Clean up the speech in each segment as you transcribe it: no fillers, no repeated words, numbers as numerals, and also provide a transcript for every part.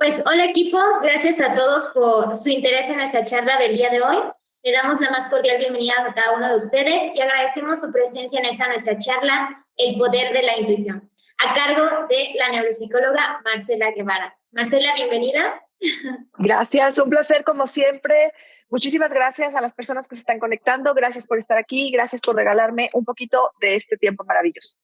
Pues hola equipo, gracias a todos por su interés en nuestra charla del día de hoy. Le damos la más cordial bienvenida a cada uno de ustedes y agradecemos su presencia en esta nuestra charla, El Poder de la Intuición, a cargo de la neuropsicóloga Marcela Guevara. Marcela, bienvenida. Gracias, un placer como siempre. Muchísimas gracias a las personas que se están conectando. Gracias por estar aquí. Gracias por regalarme un poquito de este tiempo maravilloso.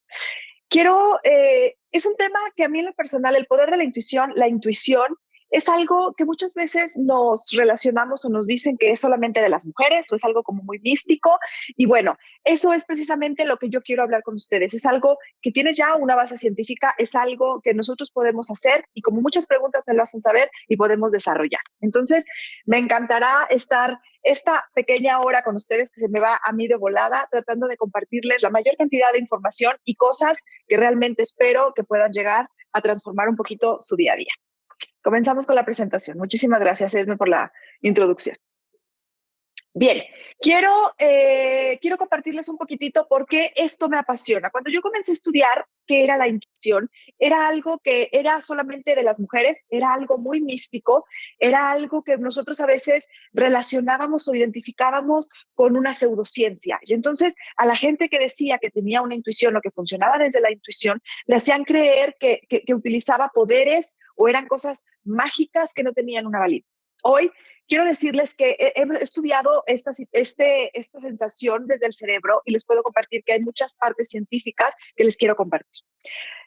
Es un tema que a mí en lo personal, el poder de la intuición es algo que muchas veces nos relacionamos o nos dicen que es solamente de las mujeres o es algo como muy místico. Y bueno, eso es precisamente lo que yo quiero hablar con ustedes. Es algo que tiene ya una base científica, es algo que nosotros podemos hacer y como muchas preguntas me lo hacen saber y podemos desarrollar. Entonces, me encantará estar esta pequeña hora con ustedes que se me va a mí de volada, tratando de compartirles la mayor cantidad de información y cosas que realmente espero que puedan llegar a transformar un poquito su día a día. Comenzamos con la presentación. Muchísimas gracias, Esme, por la introducción. Bien, quiero compartirles un poquitito por qué esto me apasiona. Cuando yo comencé a estudiar qué era la intuición, era algo que era solamente de las mujeres, era algo muy místico, era algo que nosotros a veces relacionábamos o identificábamos con una pseudociencia. Y entonces a la gente que decía que tenía una intuición o que funcionaba desde la intuición, le hacían creer que utilizaba poderes o eran cosas mágicas que no tenían una validez. Hoy quiero decirles que he estudiado esta sensación desde el cerebro y les puedo compartir que hay muchas partes científicas que les quiero compartir.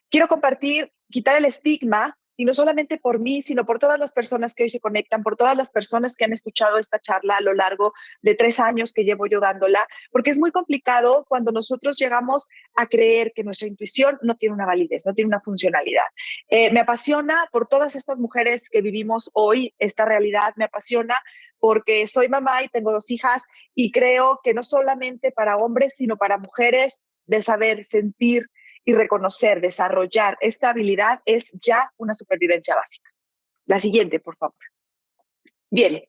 Quiero compartir, quitar el estigma, y no solamente por mí, sino por todas las personas que hoy se conectan, por todas las personas que han escuchado esta charla a lo largo de 3 años que llevo yo dándola, porque es muy complicado cuando nosotros llegamos a creer que nuestra intuición no tiene una validez, no tiene una funcionalidad. Me apasiona por todas estas mujeres que vivimos hoy esta realidad, me apasiona porque soy mamá y tengo 2 hijas y creo que no solamente para hombres, sino para mujeres, de saber sentir y reconocer, desarrollar esta habilidad es ya una supervivencia básica. La siguiente, por favor. Bien,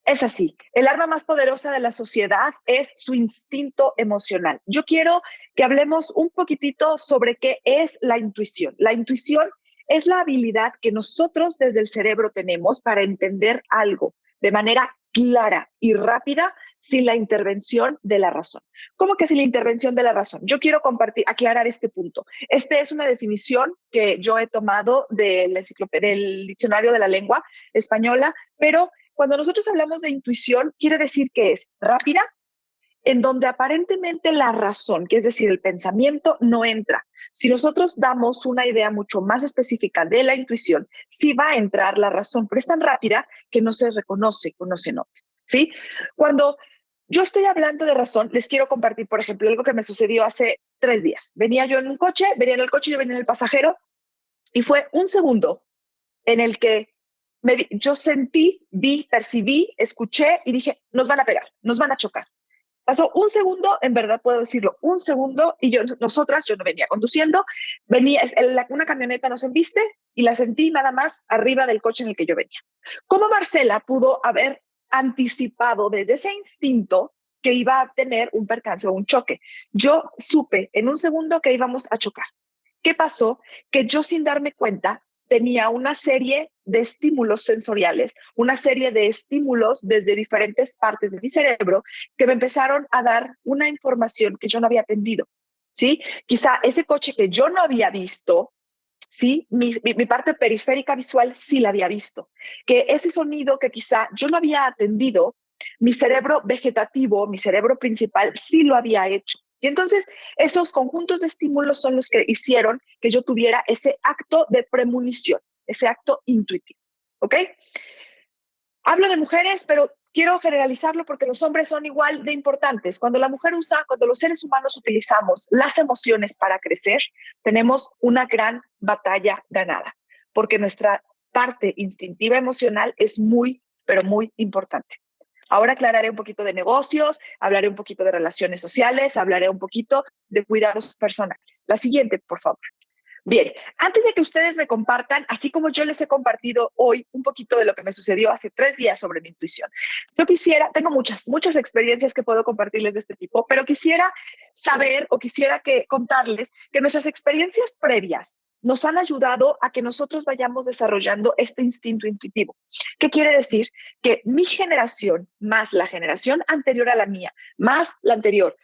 es así. El arma más poderosa de la sociedad es su instinto emocional. Yo quiero que hablemos un poquitito sobre qué es la intuición. La intuición es la habilidad que nosotros desde el cerebro tenemos para entender algo de manera clara y rápida sin la intervención de la razón. ¿Cómo que sin la intervención de la razón? Yo quiero aclarar este punto. Esta es una definición que yo he tomado del diccionario de la lengua española, pero cuando nosotros hablamos de intuición, quiere decir que es rápida, en donde aparentemente la razón, que es decir, el pensamiento, no entra. Si nosotros damos una idea mucho más específica de la intuición, sí va a entrar la razón, pero es tan rápida que no se reconoce o no se nota, ¿sí? Cuando yo estoy hablando de razón, les quiero compartir, por ejemplo, algo que me sucedió hace 3 días. Venía yo en un coche, venía en el coche, yo venía en el pasajero, y fue un segundo en el que yo sentí, vi, percibí, escuché y dije, nos van a pegar, nos van a chocar. Pasó un segundo, en verdad puedo decirlo, un segundo, y yo no venía conduciendo, una camioneta nos embiste y la sentí nada más arriba del coche en el que yo venía. ¿Cómo Marcela pudo haber anticipado desde ese instinto que iba a tener un percance o un choque? Yo supe en un segundo que íbamos a chocar. ¿Qué pasó? Que yo sin darme cuenta tenía una serie de estímulos sensoriales, una serie de estímulos desde diferentes partes de mi cerebro que me empezaron a dar una información que yo no había atendido, ¿sí? Quizá ese coche que yo no había visto, ¿sí? Mi parte periférica visual sí la había visto. Que ese sonido que quizá yo no había atendido, mi cerebro vegetativo, mi cerebro principal sí lo había hecho. Y entonces esos conjuntos de estímulos son los que hicieron que yo tuviera ese acto de premonición, ese acto intuitivo. ¿Ok? Hablo de mujeres, pero quiero generalizarlo porque los hombres son igual de importantes. Cuando los seres humanos utilizamos las emociones para crecer, tenemos una gran batalla ganada, porque nuestra parte instintiva emocional es muy, pero muy importante. Ahora aclararé un poquito de negocios, hablaré un poquito de relaciones sociales, hablaré un poquito de cuidados personales. La siguiente, por favor. Bien, antes de que ustedes me compartan, así como yo les he compartido hoy un poquito de lo que me sucedió hace 3 días sobre mi intuición, tengo muchas experiencias que puedo compartirles de este tipo, pero quisiera saber o quisiera contarles que nuestras experiencias previas nos han ayudado a que nosotros vayamos desarrollando este instinto intuitivo. ¿Qué quiere decir? Que mi generación, más la generación anterior a la mía, más la anterior,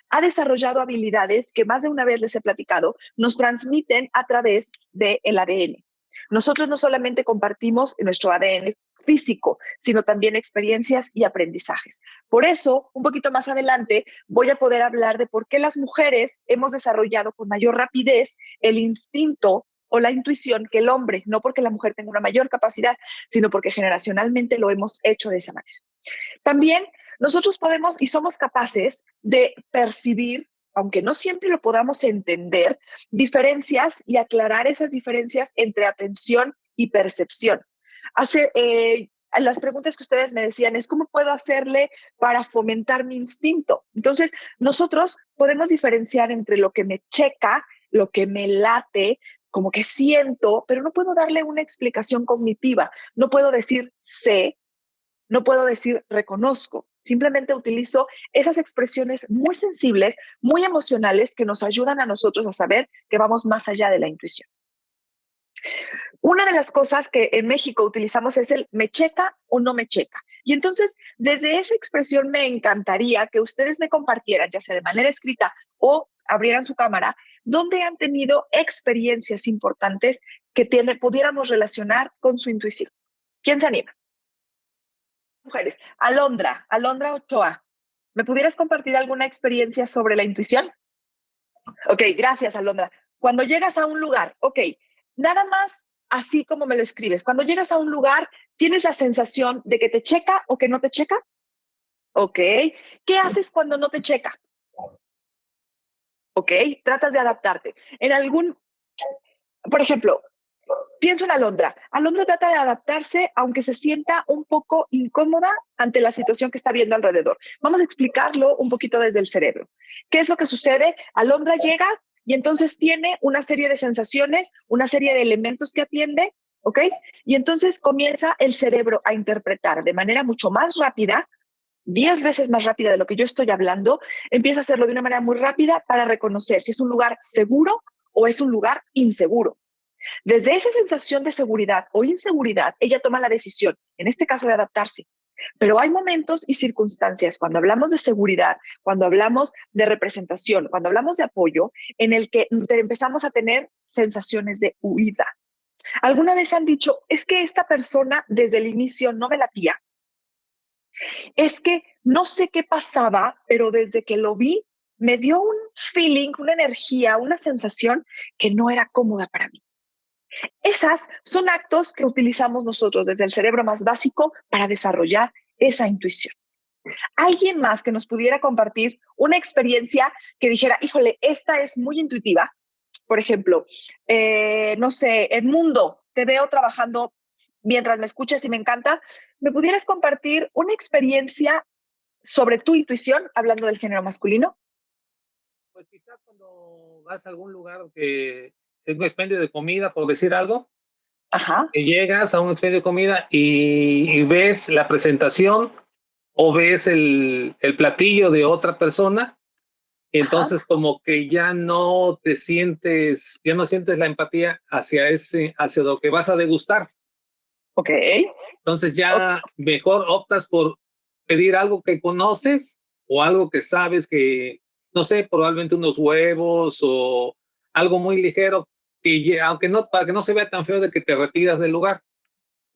ha desarrollado habilidades que más de una vez les he platicado, nos transmiten a través del ADN. Nosotros no solamente compartimos nuestro ADN físico, sino también experiencias y aprendizajes. Por eso, un poquito más adelante, voy a poder hablar de por qué las mujeres hemos desarrollado con mayor rapidez el instinto o la intuición que el hombre, no porque la mujer tenga una mayor capacidad, sino porque generacionalmente lo hemos hecho de esa manera. También nosotros podemos y somos capaces de percibir, aunque no siempre lo podamos entender, diferencias y aclarar esas diferencias entre atención y percepción. Las preguntas que ustedes me decían es ¿cómo puedo hacerle para fomentar mi instinto? Entonces, nosotros podemos diferenciar entre lo que me checa, lo que me late, como que siento, pero no puedo darle una explicación cognitiva. No puedo decir sé, no puedo decir reconozco. Simplemente utilizo esas expresiones muy sensibles, muy emocionales que nos ayudan a nosotros a saber que vamos más allá de la intuición. Una de las cosas que en México utilizamos es el me checa o no me checa. Y entonces, desde esa expresión me encantaría que ustedes me compartieran, ya sea de manera escrita o abrieran su cámara, donde han tenido experiencias importantes que pudiéramos relacionar con su intuición. ¿Quién se anima? Mujeres. Alondra Ochoa. ¿Me pudieras compartir alguna experiencia sobre la intuición? Ok, gracias, Alondra. Cuando llegas a un lugar, ok, nada más así como me lo escribes. Cuando llegas a un lugar, ¿tienes la sensación de que te checa o que no te checa? Ok. ¿Qué haces cuando no te checa? Ok, tratas de adaptarte. Por ejemplo, pienso en Alondra. Alondra trata de adaptarse aunque se sienta un poco incómoda ante la situación que está viendo alrededor. Vamos a explicarlo un poquito desde el cerebro. ¿Qué es lo que sucede? Alondra llega y entonces tiene una serie de sensaciones, una serie de elementos que atiende, ¿ok? Y entonces comienza el cerebro a interpretar de manera mucho más rápida, 10 veces más rápida de lo que yo estoy hablando, empieza a hacerlo de una manera muy rápida para reconocer si es un lugar seguro o es un lugar inseguro. Desde esa sensación de seguridad o inseguridad, ella toma la decisión, en este caso de adaptarse. Pero hay momentos y circunstancias cuando hablamos de seguridad, cuando hablamos de representación, cuando hablamos de apoyo, en el que empezamos a tener sensaciones de huida. ¿Alguna vez han dicho, es que esta persona desde el inicio no me latía? Es que no sé qué pasaba, pero desde que lo vi, me dio un feeling, una energía, una sensación que no era cómoda para mí. Esas son actos que utilizamos nosotros desde el cerebro más básico para desarrollar esa intuición. ¿Alguien más que nos pudiera compartir una experiencia que dijera, híjole, esta es muy intuitiva? Por ejemplo, no sé, Edmundo, te veo trabajando mientras me escuchas y me encanta. ¿Me pudieras compartir una experiencia sobre tu intuición, hablando del género masculino? Pues quizás cuando vas a algún lugar que es un expendio de comida, por decir algo, Ajá. que llegas a un expendio de comida y ves la presentación o ves el platillo de otra persona, y entonces como que ya no te sientes, ya no sientes la empatía hacia lo que vas a degustar. Ok. Entonces ya mejor optas por pedir algo que conoces o algo que sabes que, no sé, probablemente unos huevos o algo muy ligero, que aunque no, para que no se vea tan feo de que te retiras del lugar,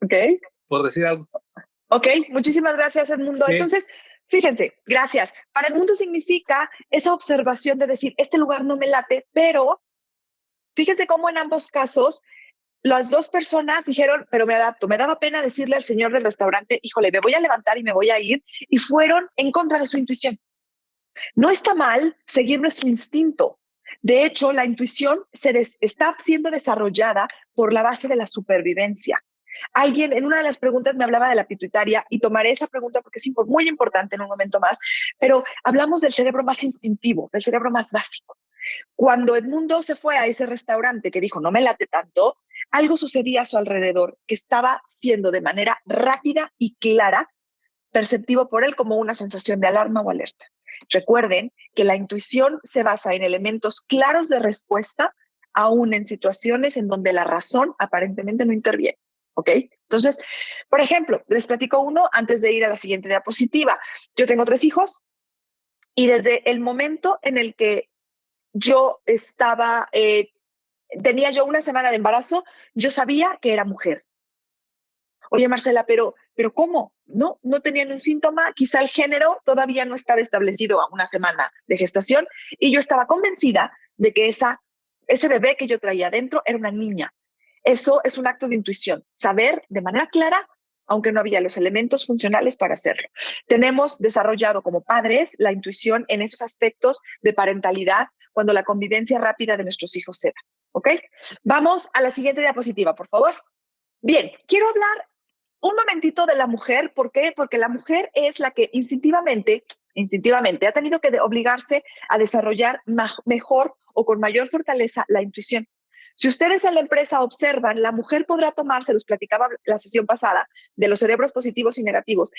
Ok. por decir algo. Ok, muchísimas gracias, Edmundo. Sí. Entonces, fíjense, gracias. Para Edmundo significa esa observación de decir, este lugar no me late, pero fíjense cómo en ambos casos las dos personas dijeron, pero me adapto. Me daba pena decirle al señor del restaurante, híjole, me voy a levantar y me voy a ir, y fueron en contra de su intuición. No está mal seguir nuestro instinto. De hecho, la intuición está siendo desarrollada por la base de la supervivencia. Alguien en una de las preguntas me hablaba de la pituitaria y tomaré esa pregunta porque es muy importante en un momento más, pero hablamos del cerebro más instintivo, del cerebro más básico. Cuando Edmundo se fue a ese restaurante que dijo no me late tanto, algo sucedía a su alrededor que estaba siendo de manera rápida y clara perceptivo por él como una sensación de alarma o alerta. Recuerden que la intuición se basa en elementos claros de respuesta aún en situaciones en donde la razón aparentemente no interviene. ¿Ok? Entonces, por ejemplo, les platico uno antes de ir a la siguiente diapositiva. Yo tengo 3 hijos y desde el momento en el que yo estaba, tenía yo una semana de embarazo, yo sabía que era mujer. Oye, Marcela, pero ¿cómo? No tenían un síntoma, quizá el género todavía no estaba establecido a una semana de gestación y yo estaba convencida de que ese bebé que yo traía adentro era una niña. Eso es un acto de intuición, saber de manera clara, aunque no había los elementos funcionales para hacerlo. Tenemos desarrollado como padres la intuición en esos aspectos de parentalidad cuando la convivencia rápida de nuestros hijos se da. ¿Ok? Vamos a la siguiente diapositiva, por favor. Bien, quiero hablar un momentito de la mujer. ¿Por qué? Porque la mujer es la que instintivamente ha tenido que obligarse a desarrollar mejor o con mayor fortaleza la intuición. Si ustedes en la empresa observan, la mujer podrá tomar, se los platicaba la sesión pasada, de los cerebros positivos y negativos,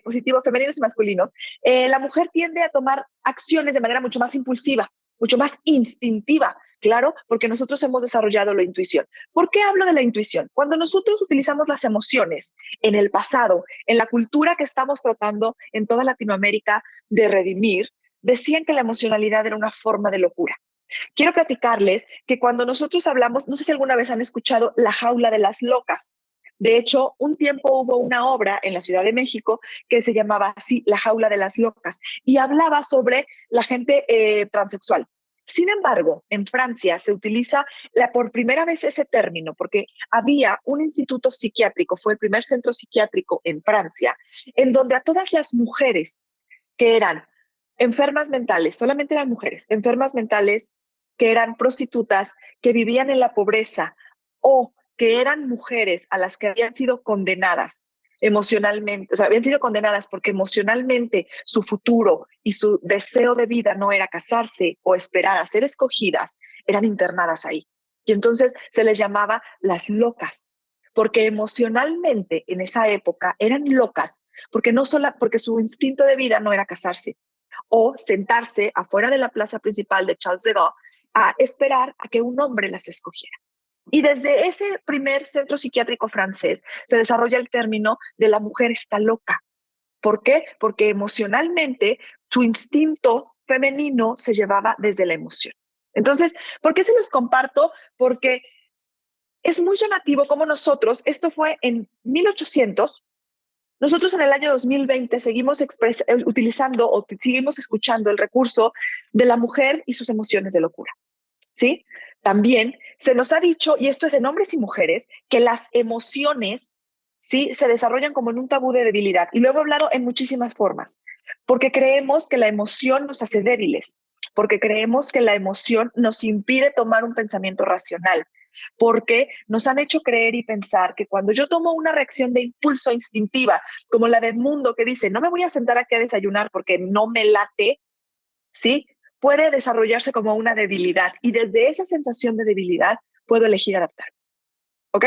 positivos femeninos y masculinos, la mujer tiende a tomar acciones de manera mucho más impulsiva, mucho más instintiva, claro, porque nosotros hemos desarrollado la intuición. ¿Por qué hablo de la intuición? Cuando nosotros utilizamos las emociones en el pasado, en la cultura que estamos tratando en toda Latinoamérica de redimir, decían que la emocionalidad era una forma de locura. Quiero platicarles que cuando nosotros hablamos, no sé si alguna vez han escuchado La jaula de las locas. De hecho, un tiempo hubo una obra en la Ciudad de México que se llamaba así, La jaula de las locas, y hablaba sobre la gente transexual. Sin embargo, en Francia se utiliza por primera vez ese término porque había un instituto psiquiátrico, fue el primer centro psiquiátrico en Francia, en donde a todas las mujeres que eran enfermas mentales, solamente eran mujeres, enfermas mentales que eran prostitutas, que vivían en la pobreza o que eran mujeres a las que habían sido condenadas emocionalmente, o sea, habían sido condenadas porque emocionalmente su futuro y su deseo de vida no era casarse o esperar a ser escogidas, eran internadas ahí. Y entonces se les llamaba las locas, porque emocionalmente en esa época eran locas, porque su instinto de vida no era casarse o sentarse afuera de la plaza principal de Charles de Gaulle a esperar a que un hombre las escogiera. Y desde ese primer centro psiquiátrico francés se desarrolla el término de la mujer está loca. ¿Por qué? Porque emocionalmente su instinto femenino se llevaba desde la emoción. Entonces, ¿por qué se los comparto? Porque es muy llamativo cómo nosotros, esto fue en 1800, nosotros en el año 2020 seguimos utilizando o seguimos escuchando el recurso de la mujer y sus emociones de locura. ¿Sí? También se nos ha dicho, y esto es en hombres y mujeres, que las emociones, ¿sí?, se desarrollan como en un tabú de debilidad. Y lo he hablado en muchísimas formas, porque creemos que la emoción nos hace débiles, porque creemos que la emoción nos impide tomar un pensamiento racional, porque nos han hecho creer y pensar que cuando yo tomo una reacción de impulso instintiva, como la de Edmundo que dice, no me voy a sentar aquí a desayunar porque no me late, ¿sí?, puede desarrollarse como una debilidad y desde esa sensación de debilidad puedo elegir adaptar. ¿Ok?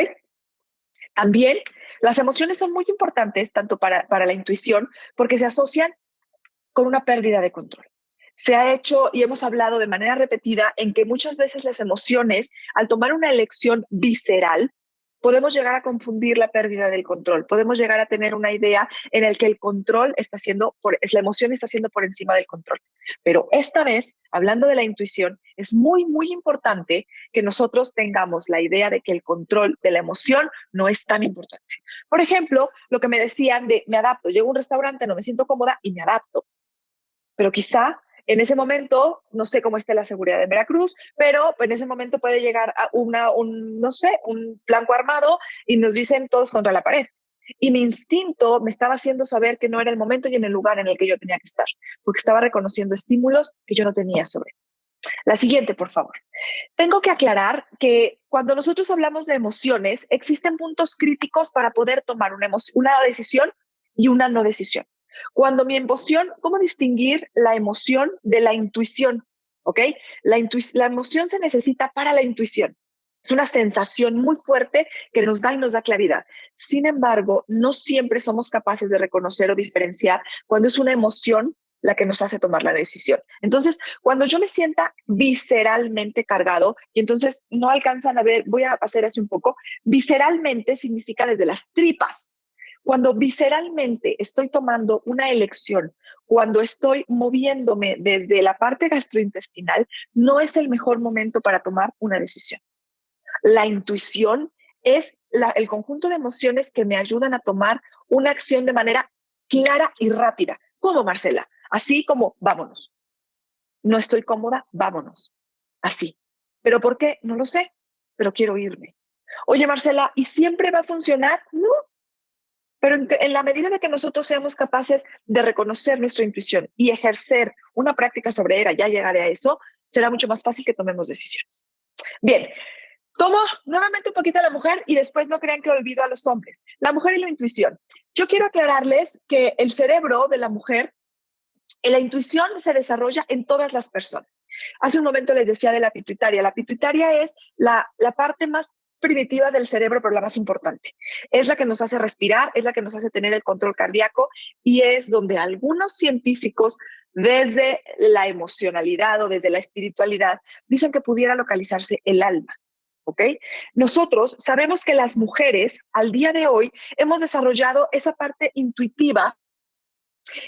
También las emociones son muy importantes tanto para la intuición porque se asocian con una pérdida de control. Se ha hecho y hemos hablado de manera repetida en que muchas veces las emociones, al tomar una elección visceral, podemos llegar a confundir la pérdida del control. Podemos llegar a tener una idea en la que el control la emoción está siendo por encima del control. Pero esta vez, hablando de la intuición, es muy, muy importante que nosotros tengamos la idea de que el control de la emoción no es tan importante. Por ejemplo, lo que me decían de me adapto, llego a un restaurante, no me siento cómoda y me adapto. Pero quizá en ese momento, no sé cómo esté la seguridad de Veracruz, pero en ese momento puede llegar a un blanco armado y nos dicen todos contra la pared. Y mi instinto me estaba haciendo saber que no era el momento y en el lugar en el que yo tenía que estar, porque estaba reconociendo estímulos que yo no tenía sobre. La siguiente, por favor. Tengo que aclarar que cuando nosotros hablamos de emociones, existen puntos críticos para poder tomar una decisión y una no decisión. Cuando mi emoción, ¿cómo distinguir la emoción de la intuición? ¿Ok? La emoción se necesita para la intuición. Es una sensación muy fuerte que nos da claridad. Sin embargo, no siempre somos capaces de reconocer o diferenciar cuando es una emoción la que nos hace tomar la decisión. Entonces, cuando yo me sienta visceralmente cargado, y entonces no alcanzan a ver, voy a hacer así un poco, visceralmente significa desde las tripas. Cuando visceralmente estoy tomando una elección, cuando estoy moviéndome desde la parte gastrointestinal, no es el mejor momento para tomar una decisión. La intuición es el conjunto de emociones que me ayudan a tomar una acción de manera clara y rápida. ¿Cómo, Marcela? Así como, vámonos. No estoy cómoda, vámonos. Así. ¿Pero por qué? No lo sé, pero quiero irme. Oye, Marcela, ¿y siempre va a funcionar? No. Pero en la medida de que nosotros seamos capaces de reconocer nuestra intuición y ejercer una práctica sobre ella, ya llegaré a eso, será mucho más fácil que tomemos decisiones. Bien, tomo nuevamente un poquito a la mujer y después no crean que olvido a los hombres. La mujer y la intuición. Yo quiero aclararles que el cerebro de la mujer, la intuición se desarrolla en todas las personas. Hace un momento les decía de la pituitaria. La pituitaria es la parte más primitiva del cerebro, pero la más importante. Es la que nos hace respirar, es la que nos hace tener el control cardíaco y es donde algunos científicos desde la emocionalidad o desde la espiritualidad dicen que pudiera localizarse el alma. ¿Ok? Nosotros sabemos que las mujeres al día de hoy hemos desarrollado esa parte intuitiva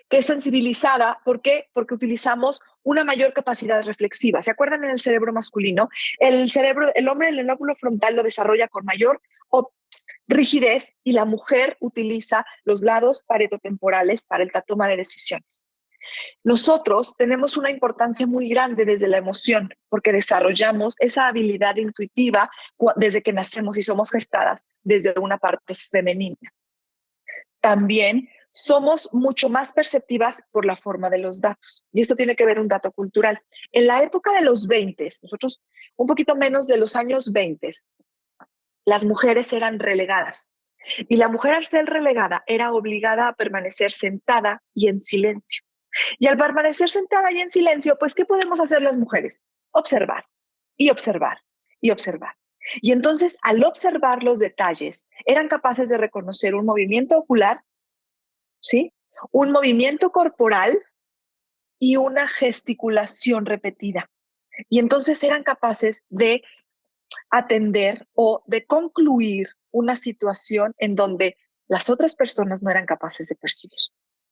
que es sensibilizada. ¿Por qué? Porque utilizamos una mayor capacidad reflexiva. ¿Se acuerdan en el cerebro masculino? El hombre, el lóbulo frontal lo desarrolla con mayor rigidez y la mujer utiliza los lados paretotemporales para la toma de decisiones. Nosotros tenemos una importancia muy grande desde la emoción porque desarrollamos esa habilidad intuitiva desde que nacemos y somos gestadas desde una parte femenina. También somos mucho más perceptivas por la forma de los datos. Y esto tiene que ver un dato cultural. En la época de los 20, nosotros un poquito menos de los años 20, las mujeres eran relegadas. Y la mujer al ser relegada era obligada a permanecer sentada y en silencio. Y al permanecer sentada y en silencio, pues, ¿qué podemos hacer las mujeres? Observar y observar y observar. Y entonces, al observar los detalles, eran capaces de reconocer un movimiento ocular, ¿sí? Un movimiento corporal y una gesticulación repetida. Y entonces eran capaces de atender o de concluir una situación en donde las otras personas no eran capaces de percibir.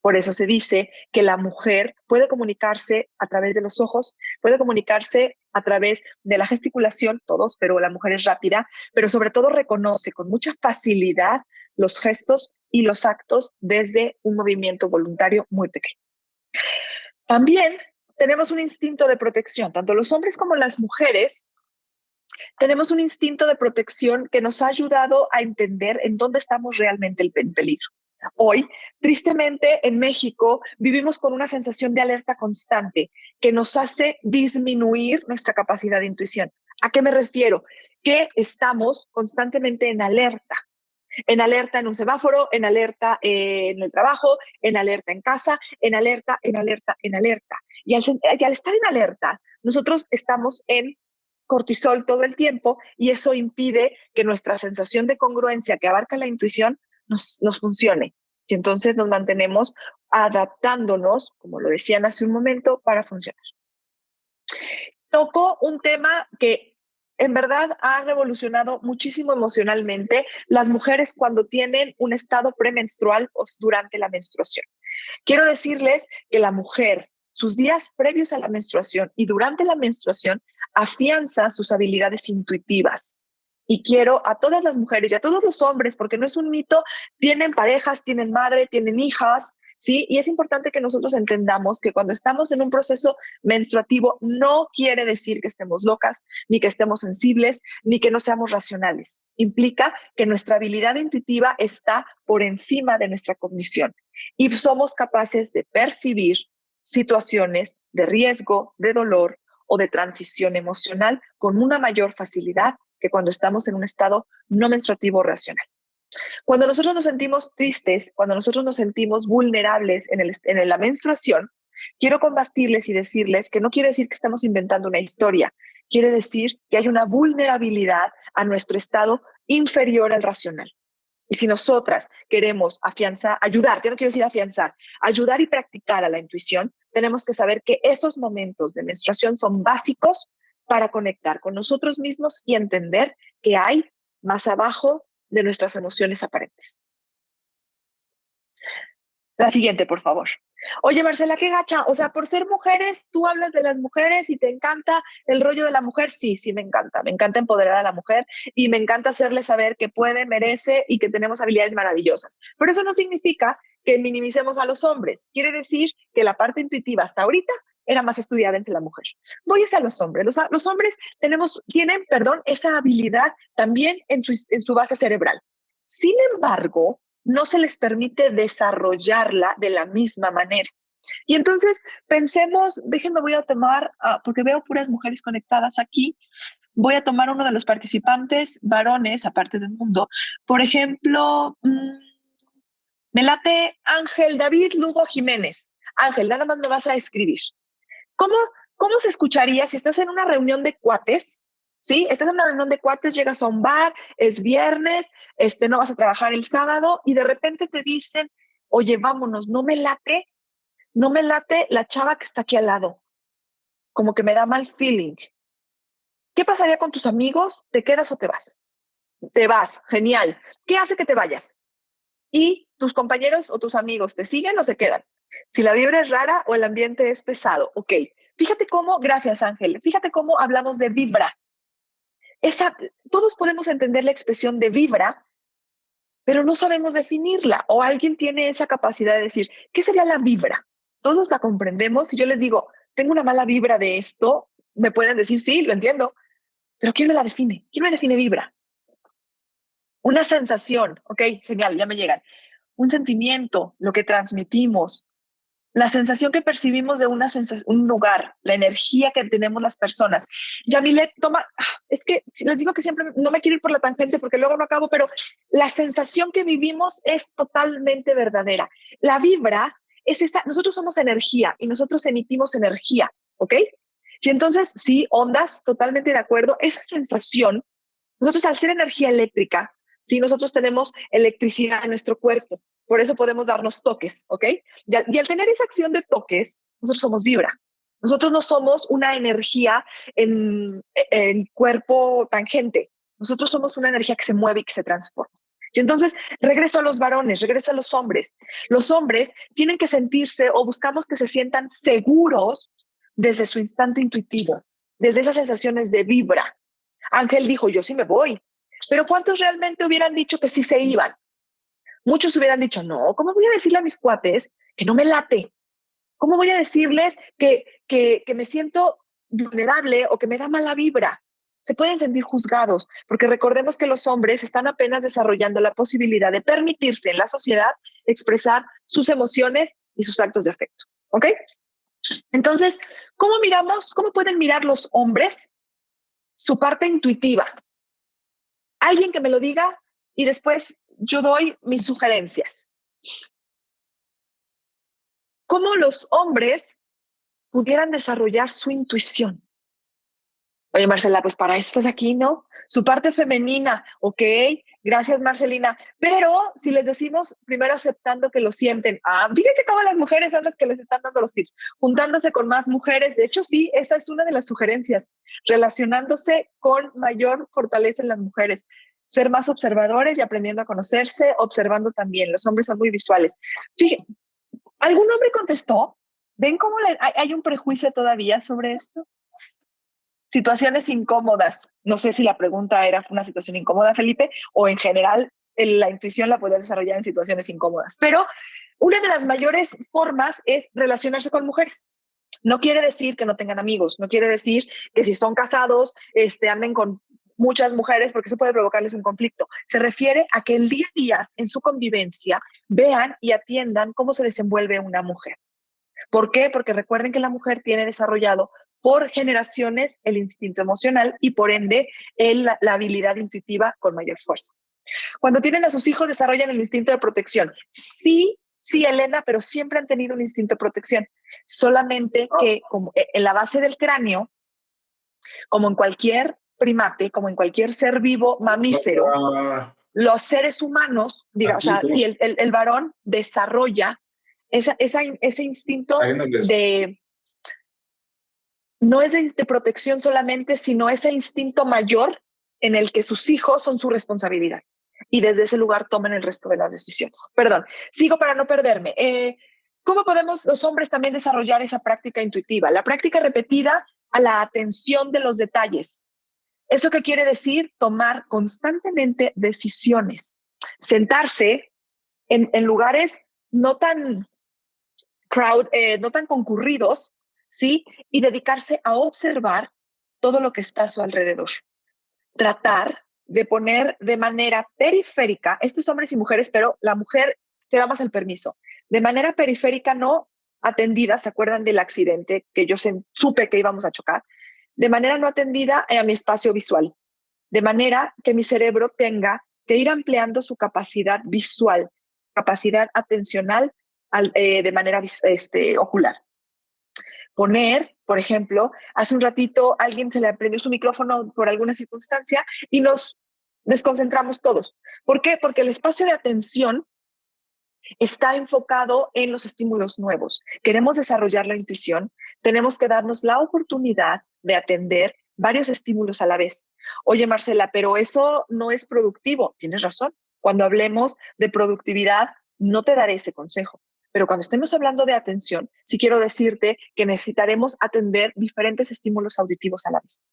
Por eso se dice que la mujer puede comunicarse a través de los ojos, puede comunicarse a través de la gesticulación, todos, pero la mujer es rápida, pero sobre todo reconoce con mucha facilidad los gestos y los actos desde un movimiento voluntario muy pequeño. También tenemos un instinto de protección, tanto los hombres como las mujeres. Tenemos un instinto de protección que nos ha ayudado a entender en dónde estamos realmente en peligro. Hoy, tristemente, en México vivimos con una sensación de alerta constante que nos hace disminuir nuestra capacidad de intuición. ¿A qué me refiero? Que estamos constantemente en alerta en un semáforo, en alerta en el trabajo, en alerta en casa, en alerta, en alerta, en alerta. Y al estar en alerta, nosotros estamos en cortisol todo el tiempo y eso impide que nuestra sensación de congruencia que abarca la intuición nos funcione. Y entonces nos mantenemos adaptándonos, como lo decían hace un momento, para funcionar. Toco un tema que en verdad ha revolucionado muchísimo emocionalmente las mujeres cuando tienen un estado premenstrual o durante la menstruación. Quiero decirles que la mujer, sus días previos a la menstruación y durante la menstruación, afianza sus habilidades intuitivas. Y quiero a todas las mujeres y a todos los hombres, porque no es un mito, tienen parejas, tienen madre, tienen hijas, ¿sí? Y es importante que nosotros entendamos que cuando estamos en un proceso menstruativo no quiere decir que estemos locas, ni que estemos sensibles, ni que no seamos racionales. Implica que nuestra habilidad intuitiva está por encima de nuestra cognición y somos capaces de percibir situaciones de riesgo, de dolor o de transición emocional con una mayor facilidad que cuando estamos en un estado no menstruativo racional. Cuando nosotros nos sentimos tristes, cuando nosotros nos sentimos vulnerables en la menstruación, quiero compartirles y decirles que no quiere decir que estamos inventando una historia, quiere decir que hay una vulnerabilidad a nuestro estado inferior al racional. Y si nosotras queremos ayudar, yo no quiero decir afianzar, ayudar y practicar a la intuición, tenemos que saber que esos momentos de menstruación son básicos para conectar con nosotros mismos y entender que hay más abajo de nuestras emociones aparentes. La siguiente, por favor. Oye, Marcela, qué gacha. O sea, por ser mujeres, tú hablas de las mujeres y te encanta el rollo de la mujer. Sí, sí, me encanta. Me encanta empoderar a la mujer y me encanta hacerle saber que puede, merece y que tenemos habilidades maravillosas. Pero eso no significa que minimicemos a los hombres. Quiere decir que la parte intuitiva hasta ahorita era más estudiada entre la mujer. Voy a los hombres. Los hombres tienen, esa habilidad también en su base cerebral. Sin embargo, no se les permite desarrollarla de la misma manera. Y entonces pensemos, déjenme, voy a tomar, porque veo puras mujeres conectadas aquí, voy a tomar uno de los participantes varones, aparte del mundo. Por ejemplo, me late Ángel David Lugo Jiménez. Ángel, nada más me vas a escribir. ¿Cómo se escucharía si estás en una reunión de cuates? ¿Sí? Estás en una reunión de cuates, llegas a un bar, es viernes, no vas a trabajar el sábado y de repente te dicen, oye, vámonos, no me late la chava que está aquí al lado. Como que me da mal feeling. ¿Qué pasaría con tus amigos? ¿Te quedas o te vas? Te vas, genial. ¿Qué hace que te vayas? ¿Y tus compañeros o tus amigos te siguen o se quedan? Si la vibra es rara o el ambiente es pesado, ok. Fíjate cómo, gracias Ángel, fíjate cómo hablamos de vibra. Todos podemos entender la expresión de vibra, pero no sabemos definirla. O alguien tiene esa capacidad de decir, ¿qué sería la vibra? Todos la comprendemos. Si yo les digo, tengo una mala vibra de esto, me pueden decir, sí, lo entiendo. Pero ¿quién me la define? ¿Quién me define vibra? Una sensación, ok, genial, ya me llegan. Un sentimiento, lo que transmitimos, la sensación que percibimos de un lugar, la energía que tenemos las personas. Yamilet, es que les digo que siempre no me quiero ir por la tangente porque luego no acabo, pero la sensación que vivimos es totalmente verdadera. La vibra es nosotros somos energía y nosotros emitimos energía, ¿ok? Y entonces, sí, ondas, totalmente de acuerdo. Esa sensación, nosotros al ser energía eléctrica, sí, nosotros tenemos electricidad en nuestro cuerpo. Por eso podemos darnos toques, ¿ok? Y al tener esa acción de toques, nosotros somos vibra. Nosotros no somos una energía en cuerpo tangente. Nosotros somos una energía que se mueve y que se transforma. Y entonces, regreso a los varones, regreso a los hombres. Los hombres tienen que sentirse o buscamos que se sientan seguros desde su instante intuitivo, desde esas sensaciones de vibra. Ángel dijo, yo sí me voy. Pero ¿cuántos realmente hubieran dicho que sí se iban? Muchos hubieran dicho, no, ¿cómo voy a decirle a mis cuates que no me late? ¿Cómo voy a decirles que me siento vulnerable o que me da mala vibra? Se pueden sentir juzgados, porque recordemos que los hombres están apenas desarrollando la posibilidad de permitirse en la sociedad expresar sus emociones y sus actos de afecto. ¿Ok? Entonces, ¿cómo pueden mirar los hombres su parte intuitiva? Alguien que me lo diga y después yo doy mis sugerencias. ¿Cómo los hombres pudieran desarrollar su intuición? Oye, Marcela, pues para eso estás aquí, ¿no? Su parte femenina, ok, gracias, Marcelina. Pero si les decimos primero aceptando que lo sienten, fíjense cómo las mujeres son las que les están dando los tips, juntándose con más mujeres. De hecho, sí, esa es una de las sugerencias, relacionándose con mayor fortaleza en las mujeres. Ser más observadores y aprendiendo a conocerse, observando también. Los hombres son muy visuales. Fíjense, ¿algún hombre contestó? ¿Ven cómo hay un prejuicio todavía sobre esto? Situaciones incómodas. No sé si la pregunta era una situación incómoda, Felipe, o en general la intuición la puedes desarrollar en situaciones incómodas. Pero una de las mayores formas es relacionarse con mujeres. No quiere decir que no tengan amigos, no quiere decir que si son casados anden con muchas mujeres porque eso puede provocarles un conflicto. Se refiere a que el día a día en su convivencia vean y atiendan cómo se desenvuelve una mujer. ¿Por qué? Porque recuerden que la mujer tiene desarrollado por generaciones el instinto emocional y por ende la habilidad intuitiva con mayor fuerza. Cuando tienen a sus hijos desarrollan el instinto de protección. Sí, Elena, pero siempre han tenido un instinto de protección. Solamente que como en la base del cráneo, como en cualquier primate, como en cualquier ser vivo mamífero, los seres humanos, si el varón desarrolla ese instinto de, no es de protección solamente, sino ese instinto mayor en el que sus hijos son su responsabilidad y desde ese lugar toman el resto de las decisiones. Perdón, sigo para no perderme. ¿Cómo podemos los hombres también desarrollar esa práctica intuitiva? La práctica repetida a la atención de los detalles. ¿Eso qué quiere decir? Tomar constantemente decisiones. Sentarse en lugares no tan no tan concurridos, ¿sí? Y dedicarse a observar todo lo que está a su alrededor. Tratar de poner de manera periférica, estos hombres y mujeres, pero la mujer te da más el permiso, de manera periférica, no atendida, ¿se acuerdan del accidente que yo supe que íbamos a chocar? De manera no atendida a mi espacio visual, de manera que mi cerebro tenga que ir ampliando su capacidad visual, capacidad atencional de manera ocular. Poner, por ejemplo, hace un ratito alguien se le prendió su micrófono por alguna circunstancia y nos desconcentramos todos. ¿Por qué? Porque el espacio de atención está enfocado en los estímulos nuevos. Queremos desarrollar la intuición, tenemos que darnos la oportunidad de atender varios estímulos a la vez. Oye, Marcela, pero eso no es productivo. Tienes razón. Cuando hablemos de productividad, no te daré ese consejo. Pero cuando estemos hablando de atención, sí quiero decirte que necesitaremos atender diferentes estímulos auditivos a la vez.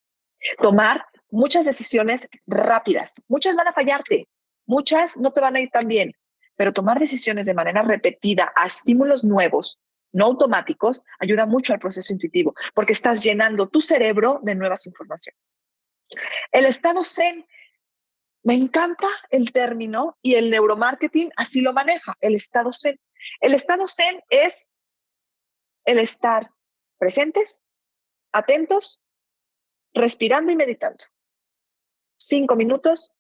Tomar muchas decisiones rápidas. Muchas van a fallarte, muchas no te van a ir tan bien, pero tomar decisiones de manera repetida a estímulos nuevos, no automáticos, ayuda mucho al proceso intuitivo, porque estás llenando tu cerebro de nuevas informaciones. El estado zen, me encanta el término y el neuromarketing así lo maneja, el estado zen. El estado zen es el estar presentes, atentos, respirando y meditando. 5 minutos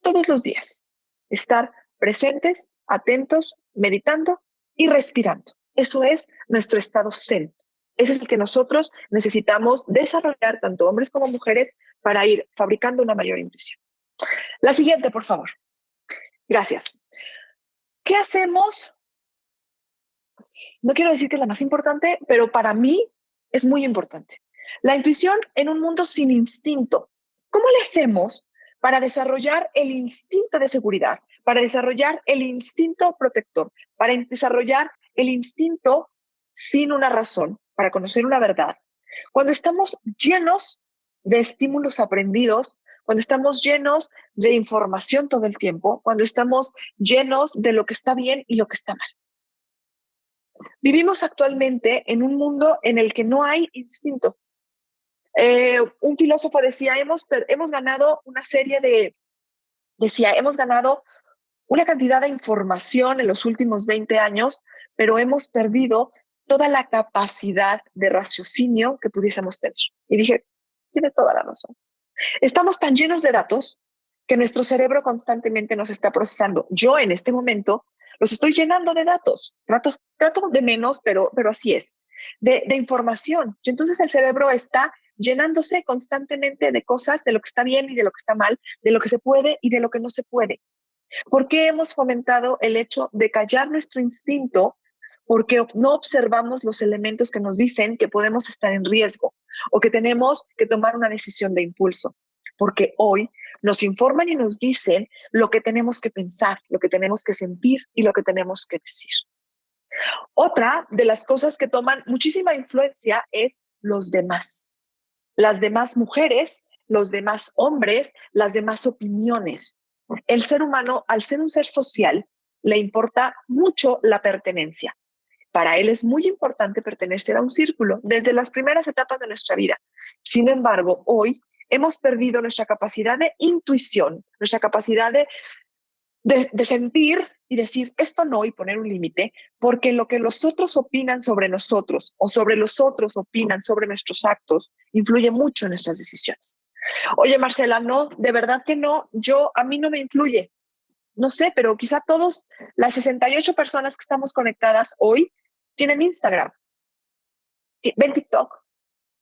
todos los días. Estar presentes, atentos, meditando y respirando. Eso es nuestro estado zen. Ese es el que nosotros necesitamos desarrollar, tanto hombres como mujeres, para ir fabricando una mayor intuición. La siguiente, por favor. Gracias. ¿Qué hacemos? No quiero decir que es la más importante, pero para mí es muy importante. La intuición en un mundo sin instinto. ¿Cómo le hacemos para desarrollar el instinto de seguridad, para desarrollar el instinto protector, para desarrollar el instinto sin una razón, para conocer una verdad? Cuando estamos llenos de estímulos aprendidos, cuando estamos llenos de información todo el tiempo, cuando estamos llenos de lo que está bien y lo que está mal. Vivimos actualmente en un mundo en el que no hay instinto. Un filósofo decía, hemos ganado hemos ganado una cantidad de información en los últimos 20 años, pero hemos perdido toda la capacidad de raciocinio que pudiésemos tener. Y dije, tiene toda la razón. Estamos tan llenos de datos que nuestro cerebro constantemente nos está procesando. Yo en este momento los estoy llenando de datos. Trato de menos, pero así es. De información. Y entonces el cerebro está llenándose constantemente de cosas, de lo que está bien y de lo que está mal, de lo que se puede y de lo que no se puede. ¿Por qué hemos fomentado el hecho de callar nuestro instinto? Porque no observamos los elementos que nos dicen que podemos estar en riesgo o que tenemos que tomar una decisión de impulso. Porque hoy nos informan y nos dicen lo que tenemos que pensar, lo que tenemos que sentir y lo que tenemos que decir. Otra de las cosas que toman muchísima influencia es los demás. Las demás mujeres, los demás hombres, las demás opiniones. El ser humano, al ser un ser social, le importa mucho la pertenencia. Para él es muy importante pertenecer a un círculo desde las primeras etapas de nuestra vida. Sin embargo, hoy hemos perdido nuestra capacidad de intuición, nuestra capacidad de sentir y decir esto no y poner un límite, porque lo que los otros opinan sobre nosotros o sobre los otros opinan sobre nuestros actos influye mucho en nuestras decisiones. Oye, Marcela, no, de verdad que no, a mí no me influye. No sé, pero quizá todos, las 68 personas que estamos conectadas hoy, tienen Instagram, ven TikTok,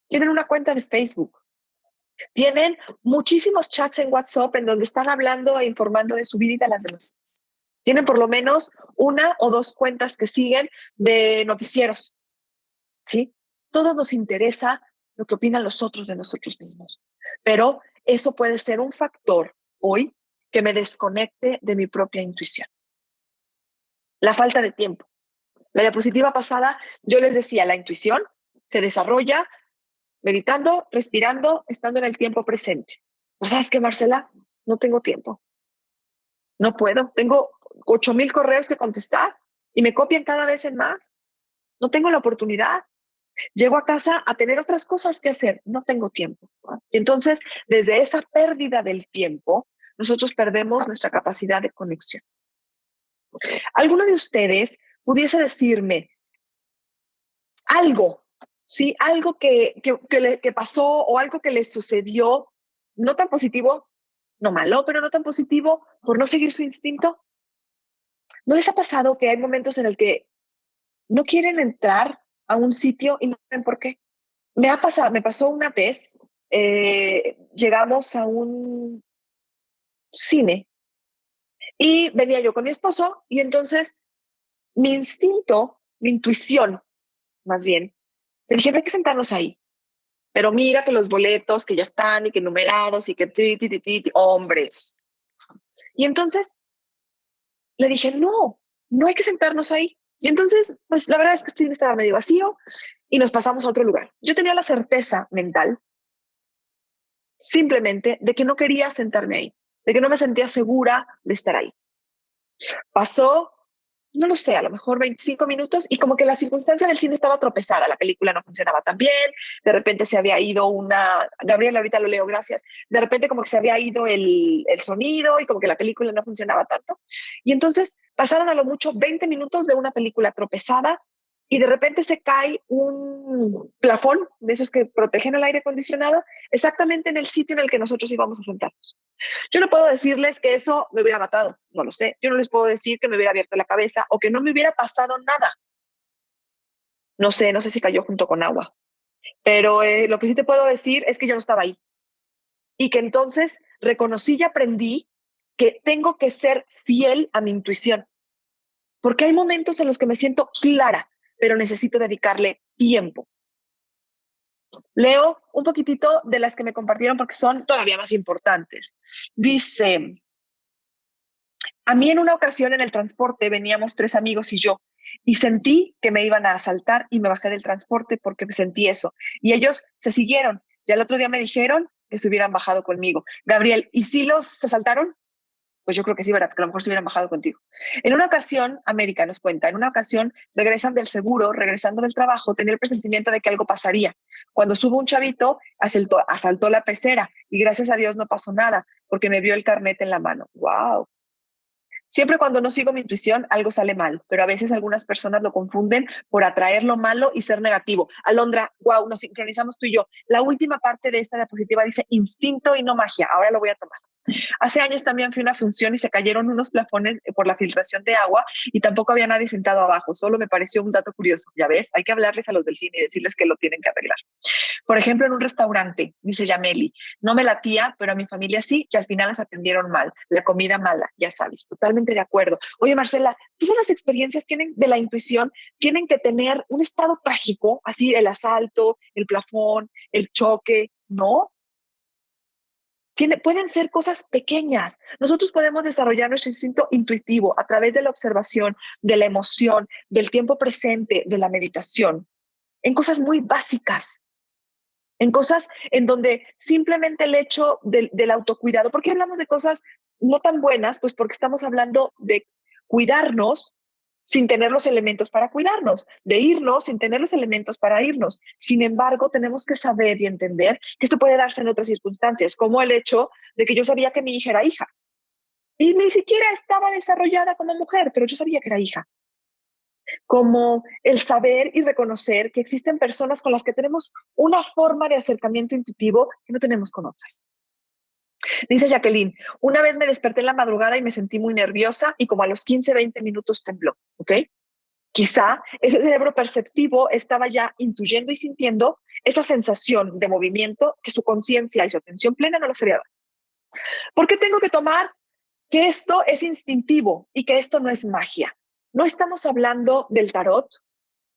tienen una cuenta de Facebook, tienen muchísimos chats en WhatsApp en donde están hablando e informando de su vida y de las demás. Tienen por lo menos una o dos cuentas que siguen de noticieros, ¿sí? Todos nos interesa lo que opinan los otros de nosotros mismos, pero eso puede ser un factor hoy que me desconecte de mi propia intuición. La falta de tiempo. La diapositiva pasada, yo les decía, la intuición se desarrolla meditando, respirando, estando en el tiempo presente. ¿O sabes qué, Marcela? No tengo tiempo. No puedo. Tengo 8,000 correos que contestar y me copian cada vez en más. No tengo la oportunidad. Llego a casa a tener otras cosas que hacer. No tengo tiempo. Y entonces, desde esa pérdida del tiempo, nosotros perdemos nuestra capacidad de conexión. ¿Alguno de ustedes pudiese decirme algo, sí, algo que pasó o algo que les sucedió, no tan positivo, no malo, pero no tan positivo, por no seguir su instinto? ¿No les ha pasado que hay momentos en el que no quieren entrar a un sitio y no saben por qué? Me pasó una vez, llegamos a un cine y venía yo con mi esposo y entonces mi instinto, mi intuición, más bien, le dije, hay que sentarnos ahí. Pero mira que los boletos que ya están y que numerados y que hombres. Y entonces le dije, no, no hay que sentarnos ahí. Y entonces, pues la verdad es que el cine estaba medio vacío y nos pasamos a otro lugar. Yo tenía la certeza mental simplemente de que no quería sentarme ahí, de que no me sentía segura de estar ahí. Pasó, no lo sé, a lo mejor 25 minutos y como que la circunstancia del cine estaba tropezada, la película no funcionaba tan bien, de repente se había ido Gabriela, ahorita lo leo, gracias, de repente como que se había ido el sonido y como que la película no funcionaba tanto. Y entonces pasaron a lo mucho 20 minutos de una película tropezada y de repente se cae un plafón de esos que protegen el aire acondicionado exactamente en el sitio en el que nosotros íbamos a sentarnos. Yo no puedo decirles que eso me hubiera matado, no lo sé. Yo no les puedo decir que me hubiera abierto la cabeza o que no me hubiera pasado nada. No sé si cayó junto con agua. Pero lo que sí te puedo decir es que yo no estaba ahí. Y que entonces reconocí y aprendí que tengo que ser fiel a mi intuición. Porque hay momentos en los que me siento clara, pero necesito dedicarle tiempo. Leo un poquitito de las que me compartieron porque son todavía más importantes. Dice, a mí en una ocasión en el transporte veníamos 3 amigos y yo, y sentí que me iban a asaltar y me bajé del transporte porque sentí eso. Y ellos se siguieron. Ya el otro día me dijeron que se hubieran bajado conmigo. Gabriel, ¿y si los asaltaron? Pues yo creo que sí, ¿verdad? Porque a lo mejor se hubieran bajado contigo. En una ocasión, América nos cuenta, en una ocasión regresan del seguro, regresando del trabajo, tenía el presentimiento de que algo pasaría. Cuando subo un chavito, asaltó la pecera y gracias a Dios no pasó nada porque me vio el carnet en la mano. ¡Wow! Siempre cuando no sigo mi intuición, algo sale mal, pero a veces algunas personas lo confunden por atraer lo malo y ser negativo. Alondra, wow, nos sincronizamos tú y yo. La última parte de esta diapositiva dice instinto y no magia. Ahora lo voy a tomar. Hace años también fui a una función y se cayeron unos plafones por la filtración de agua y tampoco había nadie sentado abajo. Solo me pareció un dato curioso. Ya ves, hay que hablarles a los del cine y decirles que lo tienen que arreglar. Por ejemplo, en un restaurante, dice Yameli, no me latía, pero a mi familia sí, y al final las atendieron mal. La comida mala, ya sabes, totalmente de acuerdo. Oye, Marcela, todas las experiencias de la intuición tienen que tener un estado trágico, así el asalto, el plafón, el choque, ¿no? Pueden ser cosas pequeñas. Nosotros podemos desarrollar nuestro instinto intuitivo a través de la observación, de la emoción, del tiempo presente, de la meditación, en cosas muy básicas, en cosas en donde simplemente el hecho del autocuidado, ¿por qué hablamos de cosas no tan buenas? Pues porque estamos hablando de cuidarnos sin tener los elementos para cuidarnos, de irnos sin tener los elementos para irnos. Sin embargo, tenemos que saber y entender que esto puede darse en otras circunstancias, como el hecho de que yo sabía que mi hija era hija y ni siquiera estaba desarrollada como mujer, pero yo sabía que era hija. Como el saber y reconocer que existen personas con las que tenemos una forma de acercamiento intuitivo que no tenemos con otras. Dice Jacqueline, una vez me desperté en la madrugada y me sentí muy nerviosa y como a los 15, 20 minutos tembló, ¿ok? Quizá ese cerebro perceptivo estaba ya intuyendo y sintiendo esa sensación de movimiento que su conciencia y su atención plena no las había dado. ¿Por qué tengo que tomar que esto es instintivo y que esto no es magia? No estamos hablando del tarot,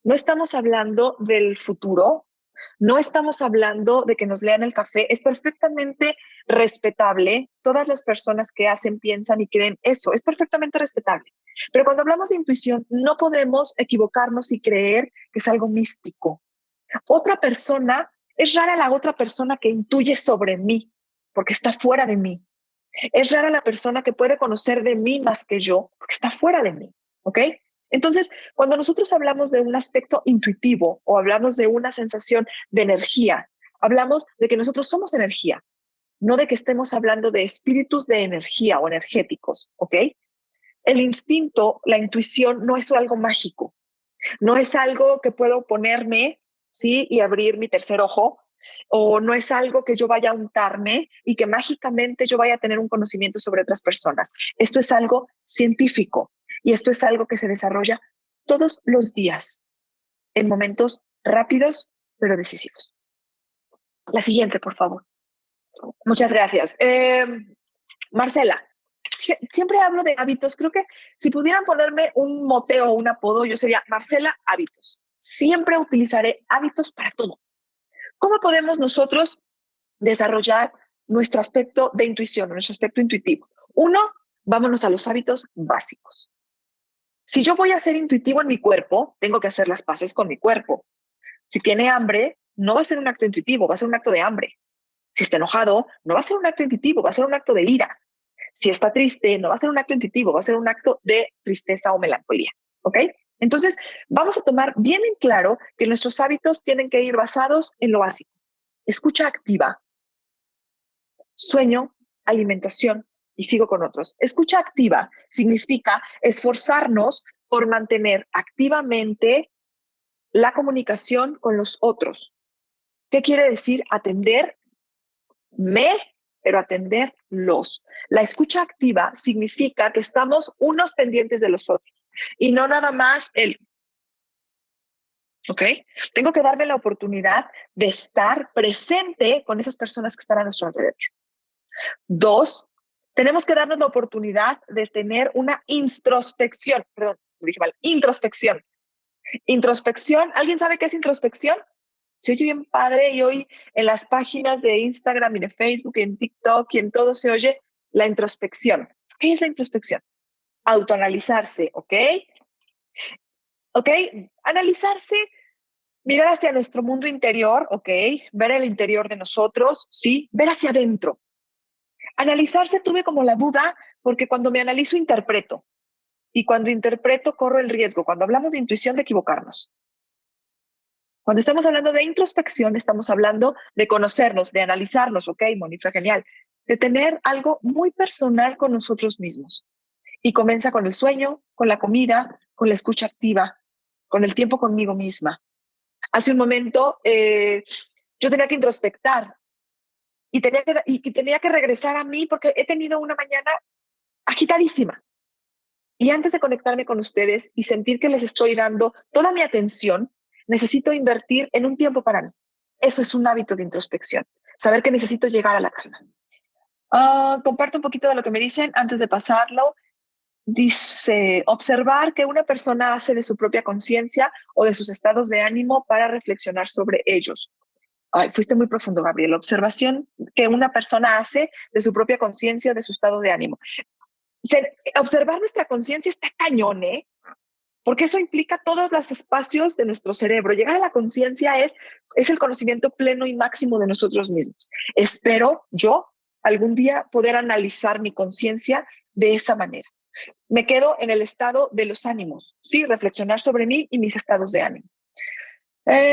no estamos hablando del futuro, no estamos hablando de que nos lean el café. Es perfectamente respetable. Todas las personas que hacen, piensan y creen eso, es perfectamente respetable. Pero cuando hablamos de intuición, no podemos equivocarnos y creer que es algo místico. Otra persona, es rara la otra persona que intuye sobre mí, porque está fuera de mí. Es rara la persona que puede conocer de mí más que yo, porque está fuera de mí, ¿ok? Entonces, cuando nosotros hablamos de un aspecto intuitivo o hablamos de una sensación de energía, hablamos de que nosotros somos energía, no de que estemos hablando de espíritus de energía o energéticos, ¿ok? El instinto, la intuición no es algo mágico, no es algo que puedo ponerme, ¿sí? Y abrir mi tercer ojo, o no es algo que yo vaya a untarme y que mágicamente yo vaya a tener un conocimiento sobre otras personas. Esto es algo científico y esto es algo que se desarrolla todos los días en momentos rápidos pero decisivos. La siguiente, por favor. Muchas gracias. Marcela, siempre hablo de hábitos. Creo que si pudieran ponerme un mote o un apodo, yo sería Marcela Hábitos. Siempre utilizaré hábitos para todo. ¿Cómo podemos nosotros desarrollar nuestro aspecto de intuición, nuestro aspecto intuitivo? Uno, vámonos a los hábitos básicos. Si yo voy a ser intuitivo en mi cuerpo, tengo que hacer las paces con mi cuerpo. Si tiene hambre, no va a ser un acto intuitivo, va a ser un acto de hambre. Si está enojado, no va a ser un acto intuitivo, va a ser un acto de ira. Si está triste, no va a ser un acto intuitivo, va a ser un acto de tristeza o melancolía. ¿Ok? Entonces, vamos a tomar bien en claro que nuestros hábitos tienen que ir basados en lo básico. Escucha activa, sueño, alimentación, y sigo con otros. Escucha activa significa esforzarnos por mantener activamente la comunicación con los otros. ¿Qué quiere decir? Atenderme, pero atenderlos. La escucha activa significa que estamos unos pendientes de los otros y no nada más el, ¿ok? Tengo que darme la oportunidad de estar presente con esas personas que están a nuestro alrededor. Dos, tenemos que darnos la oportunidad de tener una introspección. Perdón, lo dije mal. Introspección. Introspección. ¿Alguien sabe qué es introspección? Se oye bien padre y hoy en las páginas de Instagram y de Facebook y en TikTok y en todo se oye la introspección. ¿Qué es la introspección? Autoanalizarse, ¿ok? ¿Ok? Analizarse, mirar hacia nuestro mundo interior, ¿ok? Ver el interior de nosotros, ¿sí? Ver hacia adentro. Analizarse tuve como la duda porque cuando me analizo interpreto y cuando interpreto corro el riesgo. Cuando hablamos de intuición de equivocarnos. Cuando estamos hablando de introspección estamos hablando de conocernos, de analizarnos, ok, Mónica, genial, de tener algo muy personal con nosotros mismos. Y comienza con el sueño, con la comida, con la escucha activa, con el tiempo conmigo misma. Hace un momento yo tenía que introspectar y tenía que regresar a mí porque he tenido una mañana agitadísima. Y antes de conectarme con ustedes y sentir que les estoy dando toda mi atención, necesito invertir en un tiempo para mí. Eso es un hábito de introspección, saber que necesito llegar a la calma. Comparto un poquito de lo que me dicen antes de pasarlo. Dice, observar qué una persona hace de su propia conciencia o de sus estados de ánimo para reflexionar sobre ellos. Ay, fuiste muy profundo, Gabriel. Observación que una persona hace de su propia conciencia o de su estado de ánimo. Observar nuestra conciencia está cañón, ¿eh? Porque eso implica todos los espacios de nuestro cerebro. Llegar a la conciencia es el conocimiento pleno y máximo de nosotros mismos. Espero yo algún día poder analizar mi conciencia de esa manera. Me quedo en el estado de los ánimos, sí, reflexionar sobre mí y mis estados de ánimo.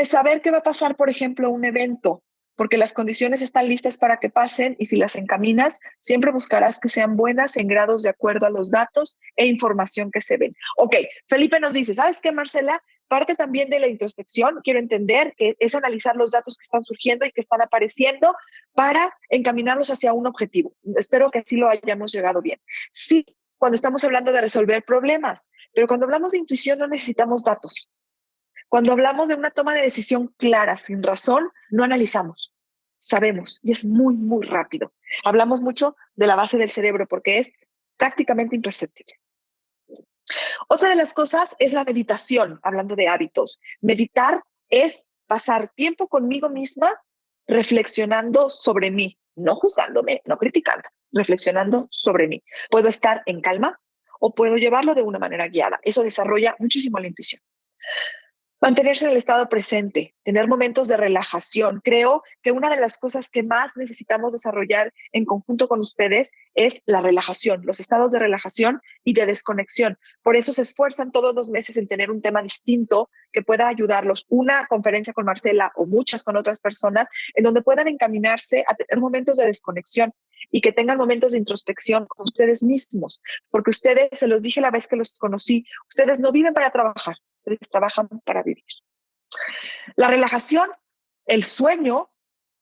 Saber qué va a pasar, por ejemplo, un evento, porque las condiciones están listas para que pasen y si las encaminas, siempre buscarás que sean buenas en grados de acuerdo a los datos e información que se ven. Ok, Felipe nos dice, ¿sabes qué, Marcela? Parte también de la introspección, quiero entender que es analizar los datos que están surgiendo y que están apareciendo para encaminarlos hacia un objetivo. Espero que así lo hayamos llegado bien. Sí, cuando estamos hablando de resolver problemas, pero cuando hablamos de intuición no necesitamos datos. Cuando hablamos de una toma de decisión clara, sin razón, no analizamos, sabemos y es muy, muy rápido. Hablamos mucho de la base del cerebro porque es prácticamente imperceptible. Otra de las cosas es la meditación, hablando de hábitos. Meditar es pasar tiempo conmigo misma reflexionando sobre mí, no juzgándome, no criticando, reflexionando sobre mí. Puedo estar en calma o puedo llevarlo de una manera guiada. Eso desarrolla muchísimo la intuición. Mantenerse en el estado presente, tener momentos de relajación. Creo que una de las cosas que más necesitamos desarrollar en conjunto con ustedes es la relajación, los estados de relajación y de desconexión. Por eso se esfuerzan todos los meses en tener un tema distinto que pueda ayudarlos. Una conferencia con Marcela o muchas con otras personas en donde puedan encaminarse a tener momentos de desconexión y que tengan momentos de introspección con ustedes mismos, porque ustedes, se los dije la vez que los conocí, ustedes no viven para trabajar, ustedes trabajan para vivir. La relajación, el sueño,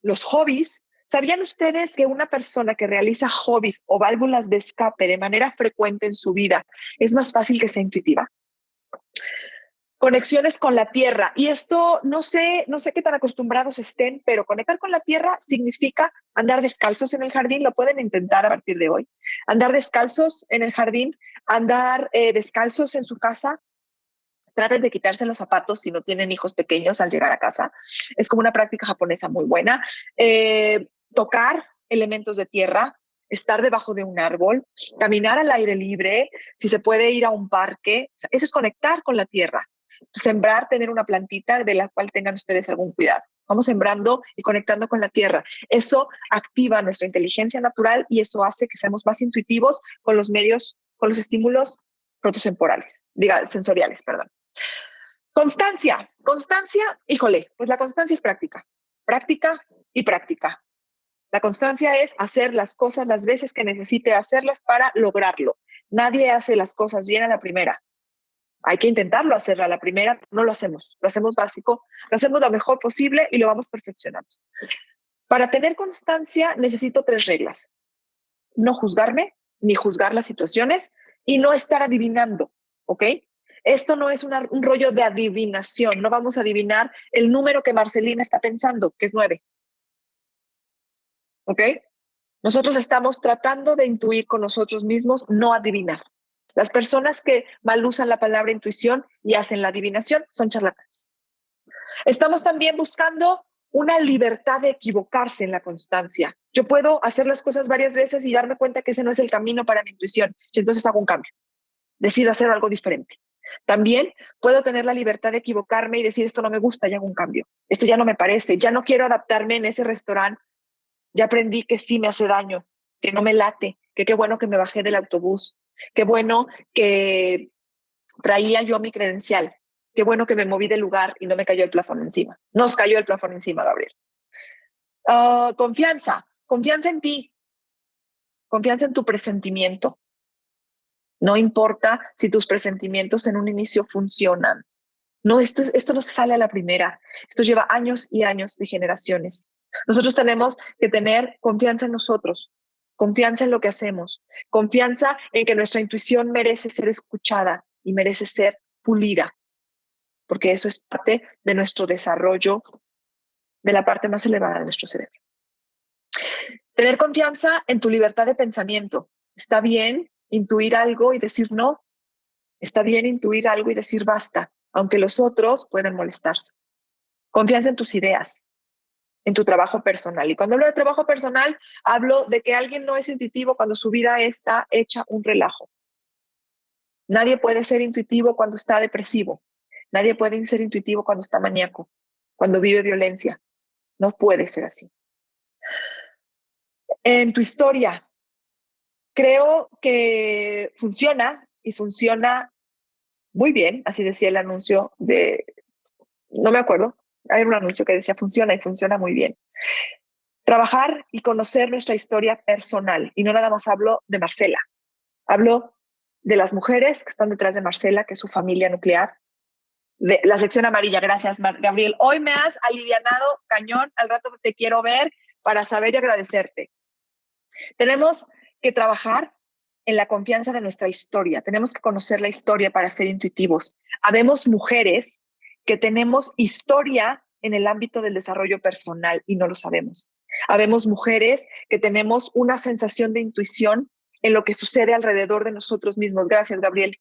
los hobbies. ¿Sabían ustedes que una persona que realiza hobbies o válvulas de escape de manera frecuente en su vida es más fácil que sea intuitiva? Conexiones con la tierra. Y esto no sé qué tan acostumbrados estén, pero conectar con la tierra significa andar descalzos en el jardín. Lo pueden intentar a partir de hoy. Andar descalzos en el jardín, andar descalzos en su casa. Traten de quitarse los zapatos si no tienen hijos pequeños al llegar a casa. Es como una práctica japonesa muy buena. Tocar elementos de tierra, estar debajo de un árbol, caminar al aire libre, si se puede ir a un parque. Eso es conectar con la tierra. Sembrar, tener una plantita de la cual tengan ustedes algún cuidado. Vamos sembrando y conectando con la tierra. Eso activa nuestra inteligencia natural y eso hace que seamos más intuitivos con los medios, con los estímulos sensoriales, perdón. Constancia, híjole, pues la constancia es práctica y práctica. La constancia es hacer las cosas las veces que necesite hacerlas para lograrlo. Nadie hace las cosas bien a la primera. Hay que intentarlo hacerla a la primera, no lo hacemos básico, lo hacemos lo mejor posible y lo vamos perfeccionando. Para tener constancia necesito 3 reglas. No juzgarme, ni juzgar las situaciones y no estar adivinando, ¿ok? Esto no es un rollo de adivinación, no vamos a adivinar el número que Marcelina está pensando, que es 9, ¿ok? Nosotros estamos tratando de intuir con nosotros mismos, no adivinar. Las personas que mal usan la palabra intuición y hacen la adivinación son charlatanes. Estamos también buscando una libertad de equivocarse en la constancia. Yo puedo hacer las cosas varias veces y darme cuenta que ese no es el camino para mi intuición. Y entonces hago un cambio. Decido hacer algo diferente. También puedo tener la libertad de equivocarme y decir esto no me gusta y hago un cambio. Esto ya no me parece. Ya no quiero adaptarme en ese restaurante. Ya aprendí que sí me hace daño, que no me late, que qué bueno que me bajé del autobús. Qué bueno que traía yo mi credencial. Qué bueno que me moví del lugar y no me cayó el plafón encima. Nos cayó el plafón encima, Gabriel. Confianza en ti, confianza en tu presentimiento. No importa si tus presentimientos en un inicio funcionan. No, esto no se sale a la primera. Esto lleva años y años de generaciones. Nosotros tenemos que tener confianza en nosotros, confianza en lo que hacemos, confianza en que nuestra intuición merece ser escuchada y merece ser pulida, porque eso es parte de nuestro desarrollo, de la parte más elevada de nuestro cerebro. Tener confianza en tu libertad de pensamiento. Está bien intuir algo y decir no. Está bien intuir algo y decir basta, aunque los otros pueden molestarse. Confianza en tus ideas, en tu trabajo personal. Y cuando hablo de trabajo personal, hablo de que alguien no es intuitivo cuando su vida está hecha un relajo. Nadie puede ser intuitivo cuando está depresivo. Nadie puede ser intuitivo cuando está maníaco, cuando vive violencia. No puede ser así. En tu historia, creo que funciona y funciona muy bien. Así decía el anuncio no me acuerdo, hay un anuncio que decía funciona y funciona muy bien. Trabajar y conocer nuestra historia personal. Y no nada más hablo de Marcela. Hablo de las mujeres que están detrás de Marcela, que es su familia nuclear. De la sección amarilla. Gracias, Gabriel. Hoy me has alivianado cañón. Al rato te quiero ver para saber y agradecerte. Tenemos que trabajar en la confianza de nuestra historia. Tenemos que conocer la historia para ser intuitivos. Habemos mujeres que tenemos historia en el ámbito del desarrollo personal y no lo sabemos. Habemos mujeres que tenemos una sensación de intuición en lo que sucede alrededor de nosotros mismos. Gracias, Gabriel.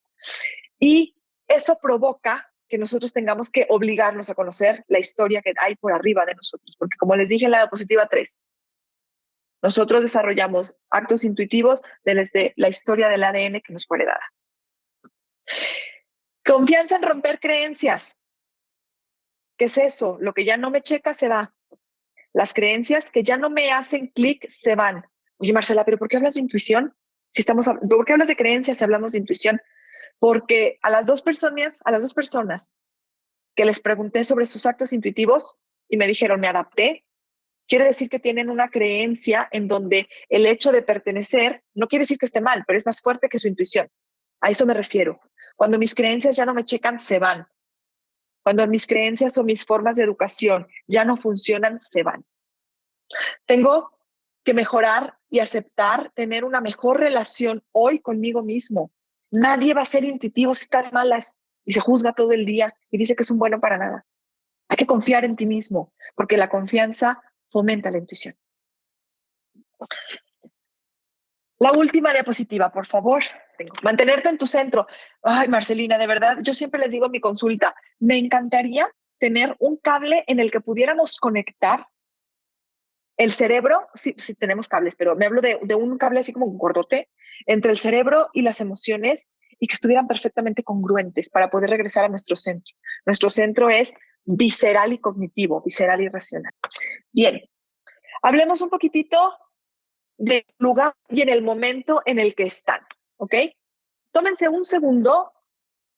Y eso provoca que nosotros tengamos que obligarnos a conocer la historia que hay por arriba de nosotros, porque como les dije en la diapositiva 3, nosotros desarrollamos actos intuitivos desde la historia del ADN que nos fue heredada. Confianza en romper creencias. ¿Qué es eso? Lo que ya no me checa se va. Las creencias que ya no me hacen clic se van. Oye, Marcela, ¿pero por qué hablas de intuición? ¿Por qué hablas de creencias si hablamos de intuición? Porque a las dos personas que les pregunté sobre sus actos intuitivos y me dijeron, me adapté, quiere decir que tienen una creencia en donde el hecho de pertenecer no quiere decir que esté mal, pero es más fuerte que su intuición. A eso me refiero. Cuando mis creencias ya no me checan, se van. Cuando mis creencias o mis formas de educación ya no funcionan, se van. Tengo que mejorar y aceptar tener una mejor relación hoy conmigo mismo. Nadie va a ser intuitivo si está de malas y se juzga todo el día y dice que es un bueno para nada. Hay que confiar en ti mismo, porque la confianza fomenta la intuición. La última diapositiva, por favor. Mantenerte en tu centro. Ay, Marcelina, de verdad, yo siempre les digo en mi consulta, me encantaría tener un cable en el que pudiéramos conectar el cerebro, sí tenemos cables, pero me hablo de un cable así como un gordote entre el cerebro y las emociones y que estuvieran perfectamente congruentes para poder regresar a nuestro centro. Nuestro centro es visceral y cognitivo, visceral y racional. Bien, hablemos un poquitito del lugar y en el momento en el que están, ¿ok? Tómense un segundo,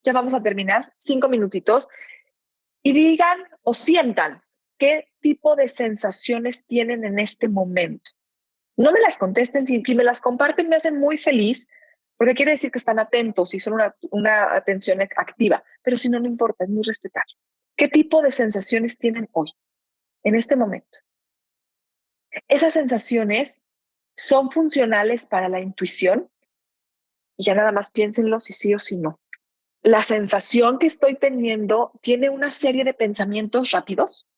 ya vamos a terminar, 5 minutitos, y digan o sientan qué tipo de sensaciones tienen en este momento. No me las contesten, si me las comparten me hacen muy feliz, porque quiere decir que están atentos y son una atención activa, pero si no, no importa, es muy respetable. ¿Qué tipo de sensaciones tienen hoy, en este momento? Esas sensaciones son funcionales para la intuición y ya nada más piénsenlo si sí o si no. La sensación que estoy teniendo tiene una serie de pensamientos rápidos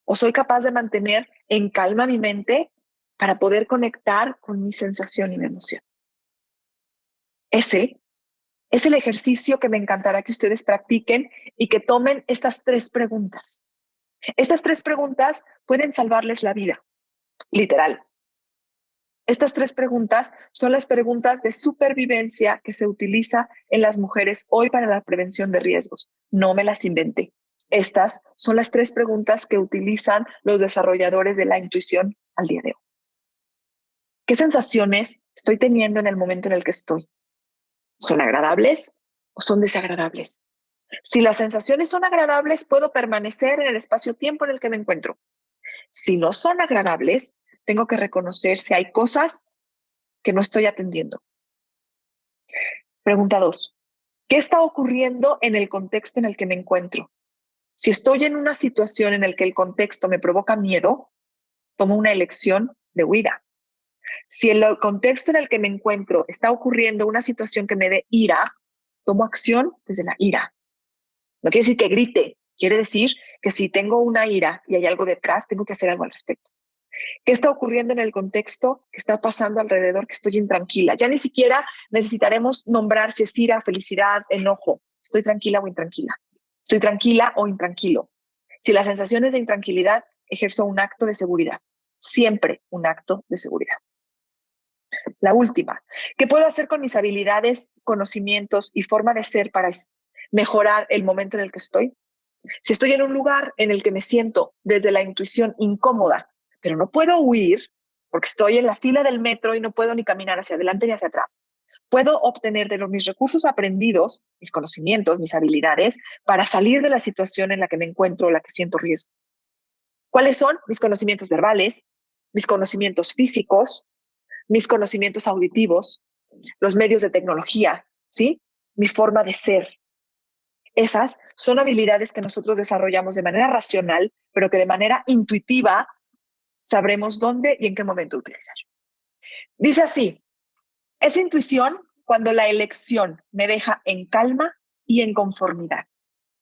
o soy capaz de mantener en calma mi mente para poder conectar con mi sensación y mi emoción. Ese es el ejercicio que me encantará que ustedes practiquen y que tomen estas 3 preguntas. Estas 3 preguntas pueden salvarles la vida, literal. Estas 3 preguntas son las preguntas de supervivencia que se utiliza en las mujeres hoy para la prevención de riesgos. No me las inventé. Estas son las 3 preguntas que utilizan los desarrolladores de la intuición al día de hoy. ¿Qué sensaciones estoy teniendo en el momento en el que estoy? ¿Son agradables o son desagradables? Si las sensaciones son agradables, puedo permanecer en el espacio-tiempo en el que me encuentro. Si no son agradables, tengo que reconocer si hay cosas que no estoy atendiendo. Pregunta 2. ¿Qué está ocurriendo en el contexto en el que me encuentro? Si estoy en una situación en la que el contexto me provoca miedo, tomo una elección de huida. Si el contexto en el que me encuentro está ocurriendo una situación que me dé ira, tomo acción desde la ira. No quiere decir que grite, quiere decir que si tengo una ira y hay algo detrás, tengo que hacer algo al respecto. ¿Qué está ocurriendo en el contexto? ¿Qué está pasando alrededor? Que estoy intranquila. Ya ni siquiera necesitaremos nombrar si es ira, felicidad, enojo. Estoy tranquila o intranquila. Estoy tranquila o intranquilo. Si la sensación es de intranquilidad, ejerzo un acto de seguridad. Siempre un acto de seguridad. La última, ¿qué puedo hacer con mis habilidades, conocimientos y forma de ser para mejorar el momento en el que estoy? Si estoy en un lugar en el que me siento desde la intuición incómoda, pero no puedo huir porque estoy en la fila del metro y no puedo ni caminar hacia adelante ni hacia atrás, puedo obtener de mis recursos aprendidos, mis conocimientos, mis habilidades, para salir de la situación en la que me encuentro o la que siento riesgo. ¿Cuáles son? Mis conocimientos verbales, mis conocimientos físicos, mis conocimientos auditivos, los medios de tecnología, ¿sí? Mi forma de ser. Esas son habilidades que nosotros desarrollamos de manera racional, pero que de manera intuitiva sabremos dónde y en qué momento utilizar. Dice así, es intuición cuando la elección me deja en calma y en conformidad.